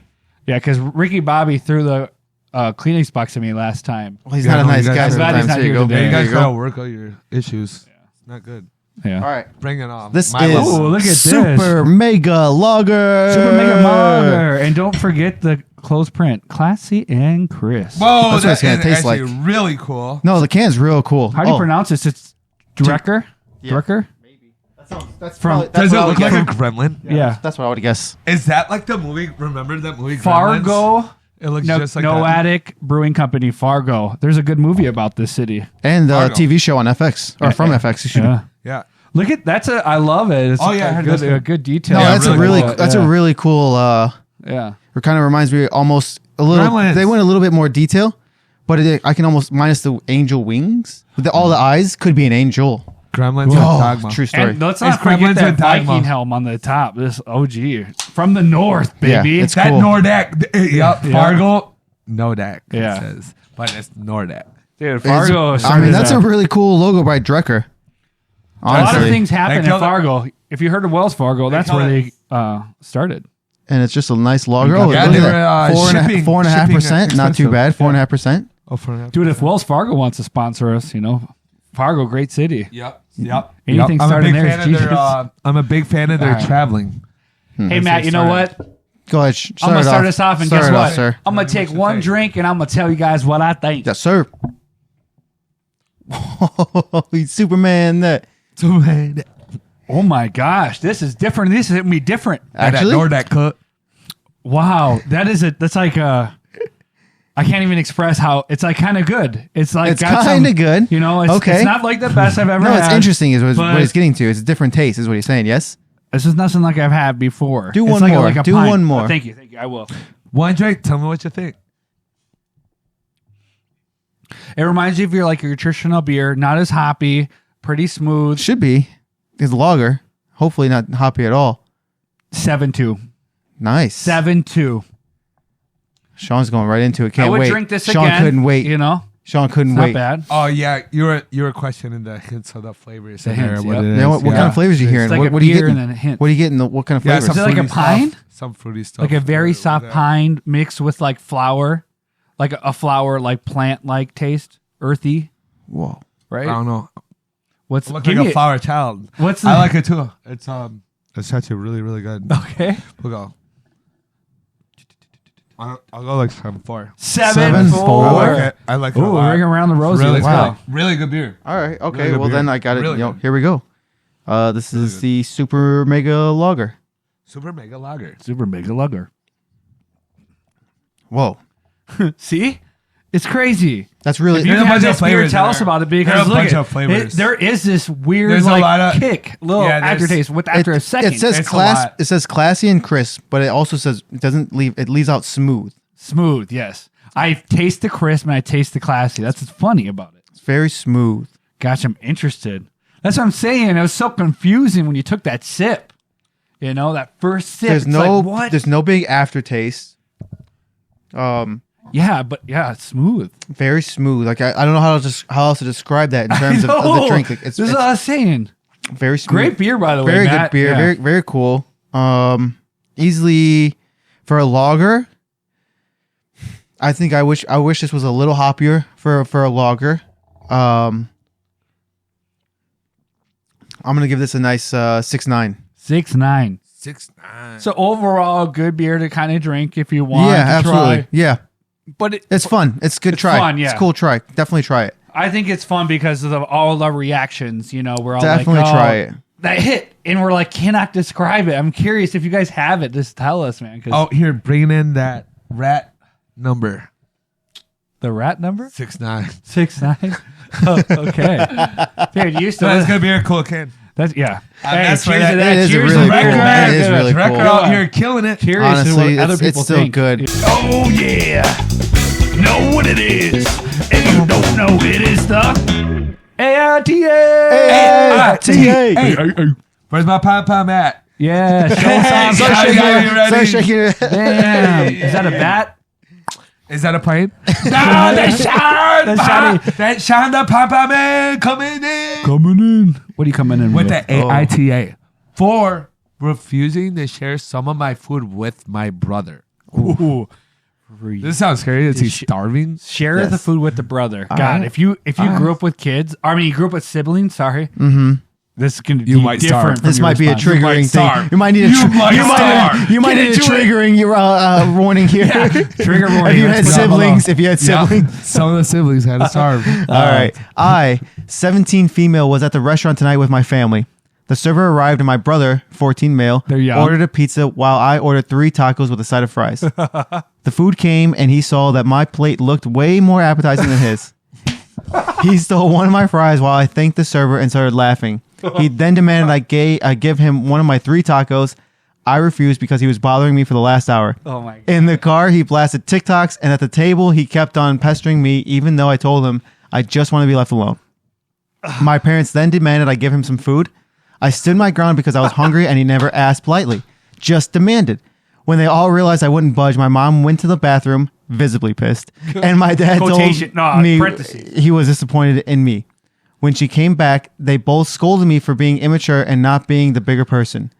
Speaker 2: Yeah, because Ricky Bobby threw the Kleenex box at me last time.
Speaker 3: Well, he's
Speaker 1: Yeah,
Speaker 3: not a
Speaker 1: no,
Speaker 3: nice
Speaker 1: you guys
Speaker 3: guy
Speaker 1: are-
Speaker 2: glad he's
Speaker 3: sometimes.
Speaker 2: not
Speaker 3: Here you
Speaker 2: here
Speaker 3: go.
Speaker 2: today.
Speaker 1: You
Speaker 3: There
Speaker 1: guys
Speaker 3: you
Speaker 1: gotta
Speaker 3: go.
Speaker 1: work out your issues. Not good.
Speaker 2: Yeah.
Speaker 3: All right.
Speaker 1: Bring it on.
Speaker 3: This
Speaker 1: My
Speaker 3: is
Speaker 1: level.
Speaker 2: Ooh, look at this.
Speaker 3: Super Mega Lager.
Speaker 2: Super Mega Lager. And don't forget the close print. Classy and crisp.
Speaker 1: Whoa,
Speaker 3: That's what it's
Speaker 1: that
Speaker 3: gonna
Speaker 1: is
Speaker 3: taste
Speaker 1: actually
Speaker 3: like.
Speaker 1: really cool.
Speaker 3: No, the can's real cool.
Speaker 2: How do you pronounce this? It's Drecker?
Speaker 3: Yeah.
Speaker 2: Drecker?
Speaker 3: That's
Speaker 2: From-
Speaker 3: probably,
Speaker 1: Does
Speaker 3: that's
Speaker 1: it
Speaker 3: what I
Speaker 1: look
Speaker 3: would
Speaker 1: like
Speaker 3: guess.
Speaker 1: a gremlin?
Speaker 2: Yeah.
Speaker 3: That's what I would guess.
Speaker 1: Is that like the movie? Remember that movie? Gremlins?
Speaker 2: Fargo.
Speaker 1: It looks
Speaker 2: No,
Speaker 1: just like
Speaker 2: no
Speaker 1: that.
Speaker 2: Attic Brewing Company, Fargo. There's a good movie about this city.
Speaker 3: And the
Speaker 1: Fargo.
Speaker 3: TV show on FX or from FX. Excuse me.
Speaker 2: Yeah.
Speaker 1: Yeah.
Speaker 2: Look at I love it. It's
Speaker 1: Oh, yeah, I
Speaker 2: a
Speaker 1: heard
Speaker 2: good,
Speaker 1: that's good.
Speaker 2: a good detail.
Speaker 3: No,
Speaker 1: Yeah,
Speaker 3: that's
Speaker 1: really
Speaker 3: a
Speaker 1: cool.
Speaker 3: that's a really cool.
Speaker 2: Yeah.
Speaker 3: It kind of reminds me almost a little.
Speaker 1: Gremlins.
Speaker 3: They went a little bit more detail, but I can almost minus the angel wings. All the eyes could be an angel.
Speaker 1: Gremlins and
Speaker 3: Oh,
Speaker 1: Dogma.
Speaker 3: true story.
Speaker 2: And let's
Speaker 1: It's
Speaker 2: not forget
Speaker 1: Gremlins
Speaker 2: that
Speaker 1: and Dogma.
Speaker 2: Viking helm on the top. This OG from the north,
Speaker 3: Yeah,
Speaker 2: baby.
Speaker 3: it's
Speaker 1: That
Speaker 3: cool.
Speaker 1: Nordak. Yep.
Speaker 2: Yeah.
Speaker 1: Fargo. Nodak.
Speaker 2: Yeah.
Speaker 1: It says. But it's Nordak.
Speaker 2: Dude, Fargo.
Speaker 3: I mean, that's a really cool logo by Drecker.
Speaker 2: a lot of
Speaker 3: Honestly.
Speaker 2: things happen
Speaker 1: They
Speaker 2: in
Speaker 1: killed it.
Speaker 2: Fargo. If you heard of Wells Fargo, that's
Speaker 1: killed
Speaker 2: where
Speaker 1: it.
Speaker 2: they started.
Speaker 3: And it's just a nice lager.
Speaker 2: Yeah,
Speaker 3: Oh, look at
Speaker 1: they're,
Speaker 3: that.
Speaker 1: shipping-
Speaker 3: 4.5%. Not too
Speaker 1: expensive.
Speaker 3: bad. 4.5%.
Speaker 1: Oh, for an
Speaker 2: Dude, if Wells Fargo wants to sponsor us, Fargo, great city.
Speaker 1: Yep. Yep.
Speaker 2: Anything
Speaker 1: I'm a
Speaker 2: starting
Speaker 1: big
Speaker 2: there
Speaker 1: fan
Speaker 2: is
Speaker 1: of their.
Speaker 2: genius.
Speaker 1: I'm a big fan of their
Speaker 2: Alright.
Speaker 1: traveling.
Speaker 2: Hey, Matt, you know what?
Speaker 3: Go ahead.
Speaker 2: I'm going to start us off, and guess what?
Speaker 3: sir.
Speaker 2: I'm going to take one drink, and I'm going to tell you guys what I think.
Speaker 3: Yes, sir. He's Superman. That
Speaker 2: Oh, my gosh. This is different. This is going to be different.
Speaker 3: actually.
Speaker 1: That Nordak cut.
Speaker 2: Wow. That's like I can't even express how it's like kind of good. It's like
Speaker 3: It's
Speaker 2: got
Speaker 3: kind of
Speaker 2: some-
Speaker 3: good.
Speaker 2: It's,
Speaker 3: Okay.
Speaker 2: it's not like the best I've ever
Speaker 3: No,
Speaker 2: had.
Speaker 3: it's interesting. Is what
Speaker 2: but
Speaker 3: he's getting to. It's a different taste. Is what he's saying. Yes.
Speaker 2: This is nothing like I've had before.
Speaker 3: Do
Speaker 2: It's
Speaker 3: one
Speaker 2: like
Speaker 3: more.
Speaker 2: Like a
Speaker 3: Do
Speaker 2: pint.
Speaker 3: one more.
Speaker 2: Oh, thank you. I will.
Speaker 1: One drink. Tell me what you think.
Speaker 2: It reminds you of your traditional beer, not as hoppy, pretty smooth.
Speaker 3: Should be. It's lager. Hopefully not hoppy at all.
Speaker 2: 7-2.
Speaker 3: Nice.
Speaker 2: 7-2.
Speaker 3: Sean's going right into it.
Speaker 2: I
Speaker 3: Can't
Speaker 2: would
Speaker 3: wait.
Speaker 2: drink this
Speaker 3: Sean
Speaker 2: again.
Speaker 3: couldn't wait. Sean couldn't
Speaker 2: Not
Speaker 3: wait.
Speaker 2: bad.
Speaker 1: Oh yeah, you were questioning the hints of the flavors.
Speaker 2: The
Speaker 1: in there,
Speaker 2: hints,
Speaker 1: what
Speaker 2: yep.
Speaker 1: it is.
Speaker 3: Now, what kind of flavors are you hearing?
Speaker 2: It's like
Speaker 3: what
Speaker 2: a
Speaker 3: are you
Speaker 2: beer
Speaker 3: getting?
Speaker 2: and then a hint.
Speaker 3: What are you getting? What kind of
Speaker 1: Yeah,
Speaker 3: flavors?
Speaker 1: some
Speaker 2: Is it like a
Speaker 1: fruity
Speaker 2: pine?
Speaker 1: stuff, some fruity stuff.
Speaker 2: Like a very
Speaker 1: What-
Speaker 2: soft
Speaker 1: what-
Speaker 2: pine mixed with like flour, like a flower, like plant like taste, earthy.
Speaker 3: Whoa.
Speaker 2: right?
Speaker 1: I don't know.
Speaker 2: What's
Speaker 1: It looks
Speaker 2: give
Speaker 1: like
Speaker 2: me
Speaker 1: a flower child.
Speaker 2: What's the,
Speaker 1: I like it too. It's actually really, really good.
Speaker 2: Okay.
Speaker 1: We'll go. I'll go like 7-4.
Speaker 2: 7-4.
Speaker 1: I like it a
Speaker 2: Ooh,
Speaker 1: lot.
Speaker 2: ring around the rosy.
Speaker 1: Really,
Speaker 2: Let's
Speaker 3: wow.
Speaker 2: go.
Speaker 1: really good beer.
Speaker 3: All right. Okay.
Speaker 1: Really good
Speaker 3: Well,
Speaker 1: beer.
Speaker 3: then I got it.
Speaker 1: Really good.
Speaker 3: Here we go. This
Speaker 1: Really
Speaker 3: is
Speaker 1: good.
Speaker 3: the Super Mega Lager.
Speaker 1: Super mega lager.
Speaker 2: Super mega lugger.
Speaker 3: Whoa.
Speaker 2: See? It's crazy.
Speaker 3: That's really.
Speaker 2: If you
Speaker 1: There's a
Speaker 2: can have
Speaker 1: bunch of
Speaker 2: this beer,
Speaker 1: flavors
Speaker 2: tell
Speaker 1: in
Speaker 2: us
Speaker 1: there.
Speaker 2: about it
Speaker 1: There's
Speaker 2: because
Speaker 1: a
Speaker 2: look
Speaker 1: bunch
Speaker 2: at
Speaker 1: of flavors.
Speaker 2: there is this weird
Speaker 1: There's a
Speaker 2: like
Speaker 1: lot of-
Speaker 2: kick, little
Speaker 1: Yeah, there's-
Speaker 2: aftertaste with after a second.
Speaker 3: It says
Speaker 1: It's a
Speaker 3: class.
Speaker 1: lot.
Speaker 3: It says classy and crisp, but it also says it doesn't leave. It leaves out smooth.
Speaker 2: Smooth, yes. I taste the crisp and I taste the classy. That's what's funny about it.
Speaker 3: It's very smooth.
Speaker 2: Gosh, I'm interested. That's what I'm saying. It was so confusing when you took that sip. You know, that first sip.
Speaker 3: There's
Speaker 2: it's
Speaker 3: no.
Speaker 2: like, what?
Speaker 3: There's no big aftertaste.
Speaker 2: Yeah, but yeah, it's smooth.
Speaker 3: Very smooth. Like I don't know how else to describe that in terms of the drink. Like,
Speaker 2: this is what I was saying.
Speaker 3: very smooth.
Speaker 2: Great beer, by the way.
Speaker 3: Very
Speaker 2: Matt.
Speaker 3: good beer.
Speaker 2: Yeah.
Speaker 3: Very very cool. Easily for a lager. I think I wish this was a little hoppier for a lager. I'm gonna give this a nice 6.9.
Speaker 2: 6.9.
Speaker 1: 6.9.
Speaker 2: So overall, good beer to kind of drink if you want.
Speaker 3: Yeah,
Speaker 2: to
Speaker 3: absolutely.
Speaker 2: Try.
Speaker 3: Yeah,
Speaker 2: But
Speaker 3: it's fun. It's a good
Speaker 2: It's
Speaker 3: try.
Speaker 2: fun, yeah.
Speaker 3: It's a cool try. Definitely try it.
Speaker 2: I think it's fun because of all the reactions. You know, we're all
Speaker 3: Definitely
Speaker 2: like,
Speaker 3: try it.
Speaker 2: That hit, and we're like, cannot describe it. I'm curious if you guys have it. Just tell us, man. 'Cause
Speaker 1: Oh, here, bringing in that rat number.
Speaker 2: the rat number
Speaker 1: 6.9.
Speaker 2: 6.9. Oh, okay, dude, you still.
Speaker 1: So that's gonna be a cool can.
Speaker 2: That's yeah.
Speaker 1: that's
Speaker 2: cheers
Speaker 1: what
Speaker 2: to
Speaker 1: it
Speaker 2: that.
Speaker 3: is a
Speaker 2: Cheers
Speaker 3: really
Speaker 2: to
Speaker 3: cool-
Speaker 2: record.
Speaker 3: it is really
Speaker 1: Record
Speaker 3: cool.
Speaker 1: out here killing it.
Speaker 2: Curious to
Speaker 3: Honestly,
Speaker 2: what other
Speaker 3: it's
Speaker 2: people
Speaker 3: still
Speaker 2: think.
Speaker 3: good.
Speaker 2: Oh yeah, know what it is, and you don't know it is the AITA.
Speaker 3: AITA.
Speaker 1: Where's my pom at?
Speaker 2: Yeah, show us
Speaker 1: Start
Speaker 2: on.
Speaker 1: shaking it.
Speaker 3: Start
Speaker 1: Ready?
Speaker 3: shaking it.
Speaker 2: Damn, is that a bat?
Speaker 1: Is that a plane? No, that's Shawn.
Speaker 2: That's Shawnee.
Speaker 1: That's Shawn the Papa Man coming in.
Speaker 2: Coming in. What are you coming in
Speaker 1: With
Speaker 2: with?
Speaker 1: the AITA for refusing to share some of my food with my brother.
Speaker 2: Ooh.
Speaker 1: This sounds scary. Is he starving?
Speaker 2: Share
Speaker 3: Yes.
Speaker 2: the food with the brother. God,
Speaker 3: right.
Speaker 2: if you grew up with kids, I mean, you grew up with siblings. Sorry, this is gonna be
Speaker 1: You might
Speaker 2: different.
Speaker 1: starve.
Speaker 2: from
Speaker 3: This
Speaker 2: your
Speaker 3: might be a
Speaker 2: response.
Speaker 3: triggering
Speaker 1: starve.
Speaker 3: thing. You might need a
Speaker 1: You might starve.
Speaker 3: you might need a
Speaker 2: Get into it.
Speaker 3: triggering warning here.
Speaker 2: Trigger warning.
Speaker 3: If you had
Speaker 2: Let's put it down
Speaker 3: siblings, if you had siblings.
Speaker 1: Yeah. Some of the siblings had to starve.
Speaker 3: All right. 17 female, was at the restaurant tonight with my family. The server arrived and my brother, 14 male,
Speaker 2: They're young.
Speaker 3: ordered a pizza while I ordered 3 tacos with a side of fries. The food came and he saw that my plate looked way more appetizing than his. He stole one of my fries while I thanked the server and started laughing. He then demanded I give him one of my 3 tacos. I refused because he was bothering me for the last hour.
Speaker 2: Oh my God.
Speaker 3: In the car, he blasted TikToks, and at the table, he kept on pestering me, even though I told him I just want to be left alone. My parents then demanded I give him some food. I stood my ground because I was hungry, and he never asked politely, just demanded. When they all realized I wouldn't budge, my mom went to the bathroom, visibly pissed, and my dad
Speaker 2: Quotation,
Speaker 3: told
Speaker 2: no,
Speaker 3: me
Speaker 2: parentheses.
Speaker 3: he was disappointed in me. When she came back, they both scolded me for being immature and not being the bigger person.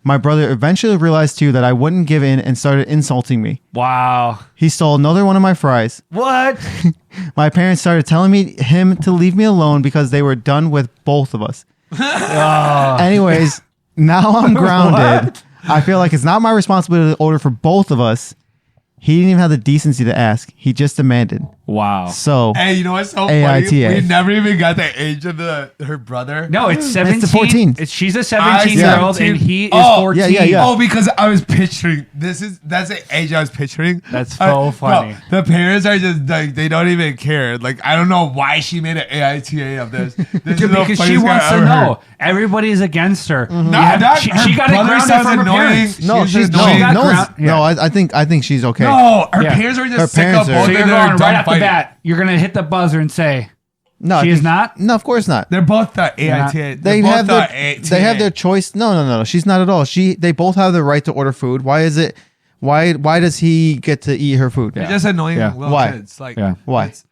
Speaker 3: My brother eventually realized too that I wouldn't give in and started insulting me.
Speaker 2: Wow.
Speaker 3: He stole another one of my fries.
Speaker 2: What?
Speaker 3: My parents started telling him to leave me alone because they were done with both of us. Anyways, now I'm grounded. I feel like it's not my responsibility to order for both of us. He didn't even have the decency to ask. He just demanded.
Speaker 2: Wow.
Speaker 3: So,
Speaker 1: Hey, you know what's so
Speaker 3: AITA.
Speaker 1: funny? We never even got the age of her brother.
Speaker 2: No, it's 17.
Speaker 3: It's 14.
Speaker 2: She's a 17-year-old and he is 14.
Speaker 3: yeah.
Speaker 1: Oh, because I was picturing that's the age I was picturing.
Speaker 2: That's so funny.
Speaker 1: Bro, the parents are just like they don't even care. Like I don't know why she made an AITA of this. This is the
Speaker 2: Because she
Speaker 1: funniest guy
Speaker 2: wants
Speaker 1: I
Speaker 2: to
Speaker 1: ever
Speaker 2: know.
Speaker 1: heard.
Speaker 2: Everybody is against her.
Speaker 1: She
Speaker 2: got it grounded from her parents.
Speaker 3: no, she's
Speaker 1: annoying.
Speaker 2: got
Speaker 3: no,
Speaker 2: ground- yeah.
Speaker 3: no. I think she's okay.
Speaker 1: No, her
Speaker 2: Yeah.
Speaker 1: parents are just
Speaker 3: Her
Speaker 1: sick of
Speaker 3: parents are-
Speaker 1: both
Speaker 2: So
Speaker 1: of
Speaker 2: you're
Speaker 1: their
Speaker 2: going right
Speaker 1: dumb
Speaker 2: off the
Speaker 1: fighting.
Speaker 2: bat. You're going to hit the buzzer and say,
Speaker 3: No,
Speaker 2: she
Speaker 3: I
Speaker 2: is
Speaker 3: think-
Speaker 2: not?
Speaker 3: No, of course not.
Speaker 1: They're both the AITA.
Speaker 3: They
Speaker 1: They're both
Speaker 3: have
Speaker 1: the
Speaker 3: their
Speaker 1: AITA.
Speaker 3: they have their choice. No. She's not at all. They both have the right to order food. Why is it? Why does he get to eat her food?
Speaker 1: They're just annoying
Speaker 2: Yeah.
Speaker 1: little
Speaker 3: Why?
Speaker 1: kids. Like
Speaker 2: Yeah.
Speaker 3: Why?
Speaker 1: it's-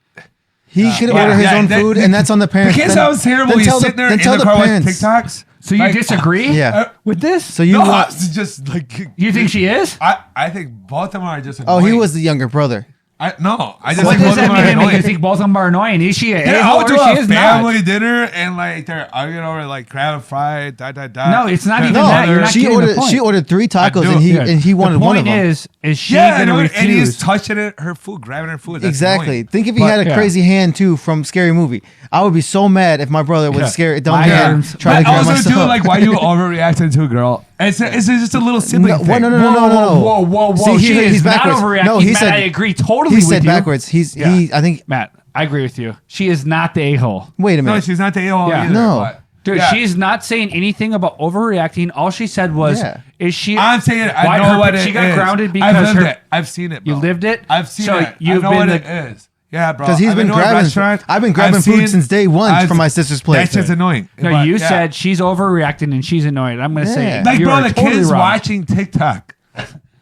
Speaker 3: He can
Speaker 1: Yeah,
Speaker 3: order his
Speaker 1: yeah,
Speaker 3: own
Speaker 1: that-
Speaker 3: food, and that's on the
Speaker 1: The
Speaker 3: parents.
Speaker 1: kid sounds terrible.
Speaker 3: then
Speaker 1: He's
Speaker 3: tell the-
Speaker 1: sitting there
Speaker 3: then
Speaker 1: in
Speaker 3: tell
Speaker 1: the
Speaker 3: the
Speaker 1: car with
Speaker 3: parents.
Speaker 1: TikToks.
Speaker 2: So you
Speaker 1: Like,
Speaker 2: disagree
Speaker 3: Yeah.
Speaker 2: with this?
Speaker 3: So you
Speaker 1: No,
Speaker 3: want?
Speaker 1: it's just like
Speaker 2: You think she is?
Speaker 1: I think both of them are just.
Speaker 3: Oh, he
Speaker 1: annoying.
Speaker 3: was the younger brother.
Speaker 1: I just
Speaker 2: What
Speaker 1: think
Speaker 2: does
Speaker 1: both of
Speaker 2: that
Speaker 1: them are
Speaker 2: mean? You
Speaker 1: annoying.
Speaker 2: think both of them are annoying? Is she a
Speaker 1: They're
Speaker 2: a-hole
Speaker 1: out
Speaker 2: or
Speaker 1: to
Speaker 2: she
Speaker 1: a
Speaker 2: is
Speaker 1: family
Speaker 2: not?
Speaker 1: dinner and like they're arguing over like crab fried,
Speaker 2: No, it's not even
Speaker 3: No,
Speaker 2: that. You're not
Speaker 3: she
Speaker 2: getting the
Speaker 3: ordered.
Speaker 2: point.
Speaker 3: She ordered 3 tacos,
Speaker 1: do.
Speaker 3: and he wanted
Speaker 2: the
Speaker 3: one
Speaker 2: point
Speaker 3: of them.
Speaker 2: is she
Speaker 1: Yeah,
Speaker 2: gonna
Speaker 1: and he's
Speaker 2: refuse?
Speaker 1: touching it, her food, grabbing her food. That's
Speaker 3: Exactly.
Speaker 1: annoying.
Speaker 3: Think if he
Speaker 1: But-
Speaker 3: had a
Speaker 2: yeah.
Speaker 3: crazy hand too from Scary Movie. I would be so mad if my brother was
Speaker 2: Yeah.
Speaker 3: scary. Don't
Speaker 2: My
Speaker 3: hand
Speaker 2: hands.
Speaker 3: try to
Speaker 1: But
Speaker 3: grab
Speaker 1: also,
Speaker 3: myself.
Speaker 1: dude, like, why you overreacting to a girl? It's just a little sibling
Speaker 3: No,
Speaker 1: thing.
Speaker 3: no.
Speaker 2: Whoa!
Speaker 3: See,
Speaker 2: She
Speaker 3: he's
Speaker 2: is not
Speaker 3: backwards.
Speaker 2: overreacting.
Speaker 3: No, he
Speaker 2: Matt,
Speaker 3: said-
Speaker 2: I agree totally
Speaker 3: He
Speaker 2: with
Speaker 3: said
Speaker 2: you.
Speaker 3: backwards.
Speaker 2: Yeah.
Speaker 3: I think.
Speaker 2: Matt, I agree with you. She is not the a-hole.
Speaker 3: Wait a
Speaker 1: No,
Speaker 3: minute.
Speaker 1: she's not the a-hole
Speaker 2: Yeah.
Speaker 1: either.
Speaker 3: No.
Speaker 1: but-
Speaker 2: Dude,
Speaker 1: Yeah.
Speaker 2: she's not saying anything about overreacting. All she said was,
Speaker 3: Yeah.
Speaker 2: "Is she?"
Speaker 1: I'm saying
Speaker 2: why
Speaker 1: I know
Speaker 2: her-
Speaker 1: what it is.
Speaker 2: She got grounded
Speaker 1: I've
Speaker 2: because
Speaker 1: lived
Speaker 2: her.
Speaker 1: it. I've seen it.
Speaker 2: You
Speaker 1: Bro.
Speaker 2: lived it.
Speaker 1: I've seen
Speaker 2: so
Speaker 1: it.
Speaker 2: You've
Speaker 1: I know
Speaker 2: been
Speaker 1: what
Speaker 2: the.
Speaker 1: it is. Yeah, bro.
Speaker 3: Because he's
Speaker 1: I've
Speaker 3: been
Speaker 1: to a
Speaker 3: grabbing.
Speaker 1: restaurant.
Speaker 3: I've been grabbing
Speaker 1: I've
Speaker 3: food
Speaker 1: seen-
Speaker 3: since day one
Speaker 1: I've-
Speaker 3: from my sister's place.
Speaker 1: That's just annoying.
Speaker 2: No,
Speaker 1: But,
Speaker 2: you
Speaker 1: yeah.
Speaker 2: said she's overreacting and she's annoyed. I'm going to say,
Speaker 3: Yeah.
Speaker 1: Like,
Speaker 2: you
Speaker 1: bro,
Speaker 2: are
Speaker 1: the
Speaker 2: totally
Speaker 1: kids
Speaker 2: wrong.
Speaker 1: watching TikTok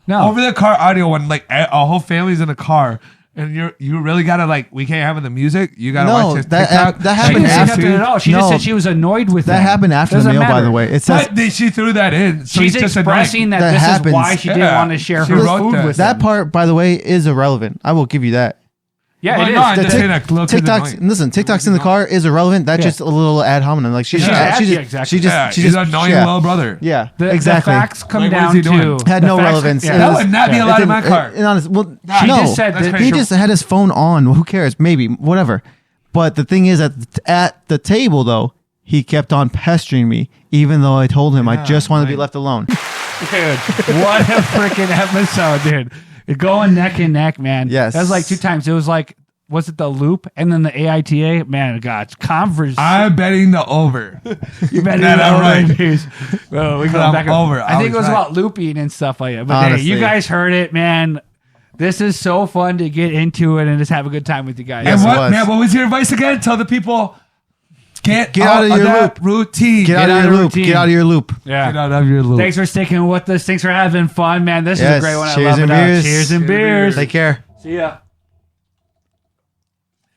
Speaker 2: No,
Speaker 1: over the car audio when like a whole family's in a car. And you really gotta like we can't have the music. You gotta
Speaker 3: No,
Speaker 1: watch this
Speaker 3: that-
Speaker 1: TikTok.
Speaker 3: that
Speaker 2: she
Speaker 3: happened
Speaker 2: didn't say
Speaker 3: after-
Speaker 2: nothing at all. She just
Speaker 3: No.
Speaker 2: said she was annoyed with
Speaker 3: That
Speaker 2: them.
Speaker 3: happened after the
Speaker 2: Doesn't
Speaker 3: meal, by
Speaker 2: matter.
Speaker 3: the way. It says
Speaker 1: But she threw that in. So
Speaker 2: She's
Speaker 1: it's just
Speaker 2: expressing
Speaker 1: annoying.
Speaker 2: that,
Speaker 3: That
Speaker 2: this
Speaker 3: happens.
Speaker 2: is why she didn't
Speaker 1: Yeah.
Speaker 2: want to share
Speaker 1: She
Speaker 2: her
Speaker 1: wrote
Speaker 2: food
Speaker 1: that.
Speaker 2: with
Speaker 3: that
Speaker 2: them.
Speaker 3: part, by the way, is irrelevant. I will give you that.
Speaker 2: Yeah,
Speaker 1: Well,
Speaker 2: it
Speaker 1: no,
Speaker 2: is.
Speaker 1: I'm
Speaker 3: The
Speaker 1: just saying that little kid's
Speaker 3: TikTok's
Speaker 1: annoying.
Speaker 3: listen. TikTok's in the car is irrelevant. That's
Speaker 2: Yeah.
Speaker 3: just a little ad hominem. Like she's
Speaker 2: Yeah,
Speaker 3: she
Speaker 2: yeah,
Speaker 3: just
Speaker 2: exactly.
Speaker 3: she just
Speaker 1: Yeah,
Speaker 3: she
Speaker 1: he's
Speaker 3: just
Speaker 1: an annoying
Speaker 3: yeah.
Speaker 1: little brother.
Speaker 3: Yeah,
Speaker 2: The
Speaker 3: exactly.
Speaker 2: facts come
Speaker 1: Like, what is
Speaker 2: down
Speaker 1: he doing?
Speaker 2: to
Speaker 3: Had
Speaker 2: the
Speaker 3: no
Speaker 2: facts-
Speaker 3: relevance.
Speaker 2: yeah.
Speaker 3: It
Speaker 1: That
Speaker 3: was-
Speaker 1: would not be
Speaker 3: it
Speaker 1: allowed in
Speaker 3: didn't-
Speaker 1: my car.
Speaker 3: honest, well,
Speaker 2: She
Speaker 3: no,
Speaker 2: just said
Speaker 1: That's
Speaker 2: that
Speaker 1: crazy.
Speaker 3: he just had his phone on. Who cares? Maybe whatever. But the thing is, at the table though, he kept on pestering me, even though I told him I
Speaker 1: Yeah,
Speaker 3: just wanted to be
Speaker 1: right.
Speaker 3: left alone.
Speaker 2: Dude, what a freaking episode, dude. You're going neck and neck, man.
Speaker 3: Yes.
Speaker 2: That was like 2 times. It was like, was it the loop and then the AITA? Man, God, converse.
Speaker 1: I'm betting the over.
Speaker 2: You better
Speaker 1: that
Speaker 2: be
Speaker 1: I'm
Speaker 2: over,
Speaker 1: right.
Speaker 2: dude. Well, we go
Speaker 1: I'm
Speaker 2: back
Speaker 1: over.
Speaker 2: I think it was
Speaker 1: was right.
Speaker 2: about looping and stuff like that. But hey,
Speaker 3: Honestly.
Speaker 2: you guys heard it, man. This is so fun to get into it and just have a good time with you guys.
Speaker 3: Yes,
Speaker 1: And
Speaker 3: it
Speaker 1: what,
Speaker 3: was.
Speaker 1: man? What was your advice again? Tell the people get
Speaker 3: out of your
Speaker 1: that
Speaker 3: loop.
Speaker 1: routine.
Speaker 3: Get out of
Speaker 2: out
Speaker 3: your
Speaker 2: of
Speaker 3: loop.
Speaker 2: routine.
Speaker 3: Get out of your loop.
Speaker 2: Yeah.
Speaker 1: Get out of your loop.
Speaker 2: Thanks for sticking with us. Thanks for having fun, man. This is a
Speaker 3: Yes.
Speaker 2: great one. I
Speaker 3: Cheers
Speaker 2: love
Speaker 3: and
Speaker 2: it.
Speaker 3: beers.
Speaker 2: Cheers and
Speaker 1: Cheers and
Speaker 2: beers.
Speaker 1: beers.
Speaker 3: Take care.
Speaker 2: See ya.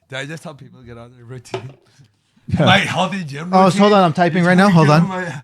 Speaker 1: Did I just tell people to get out of their routine? My healthy gym routine.
Speaker 3: Oh, hold on. I'm typing right now. Hold on.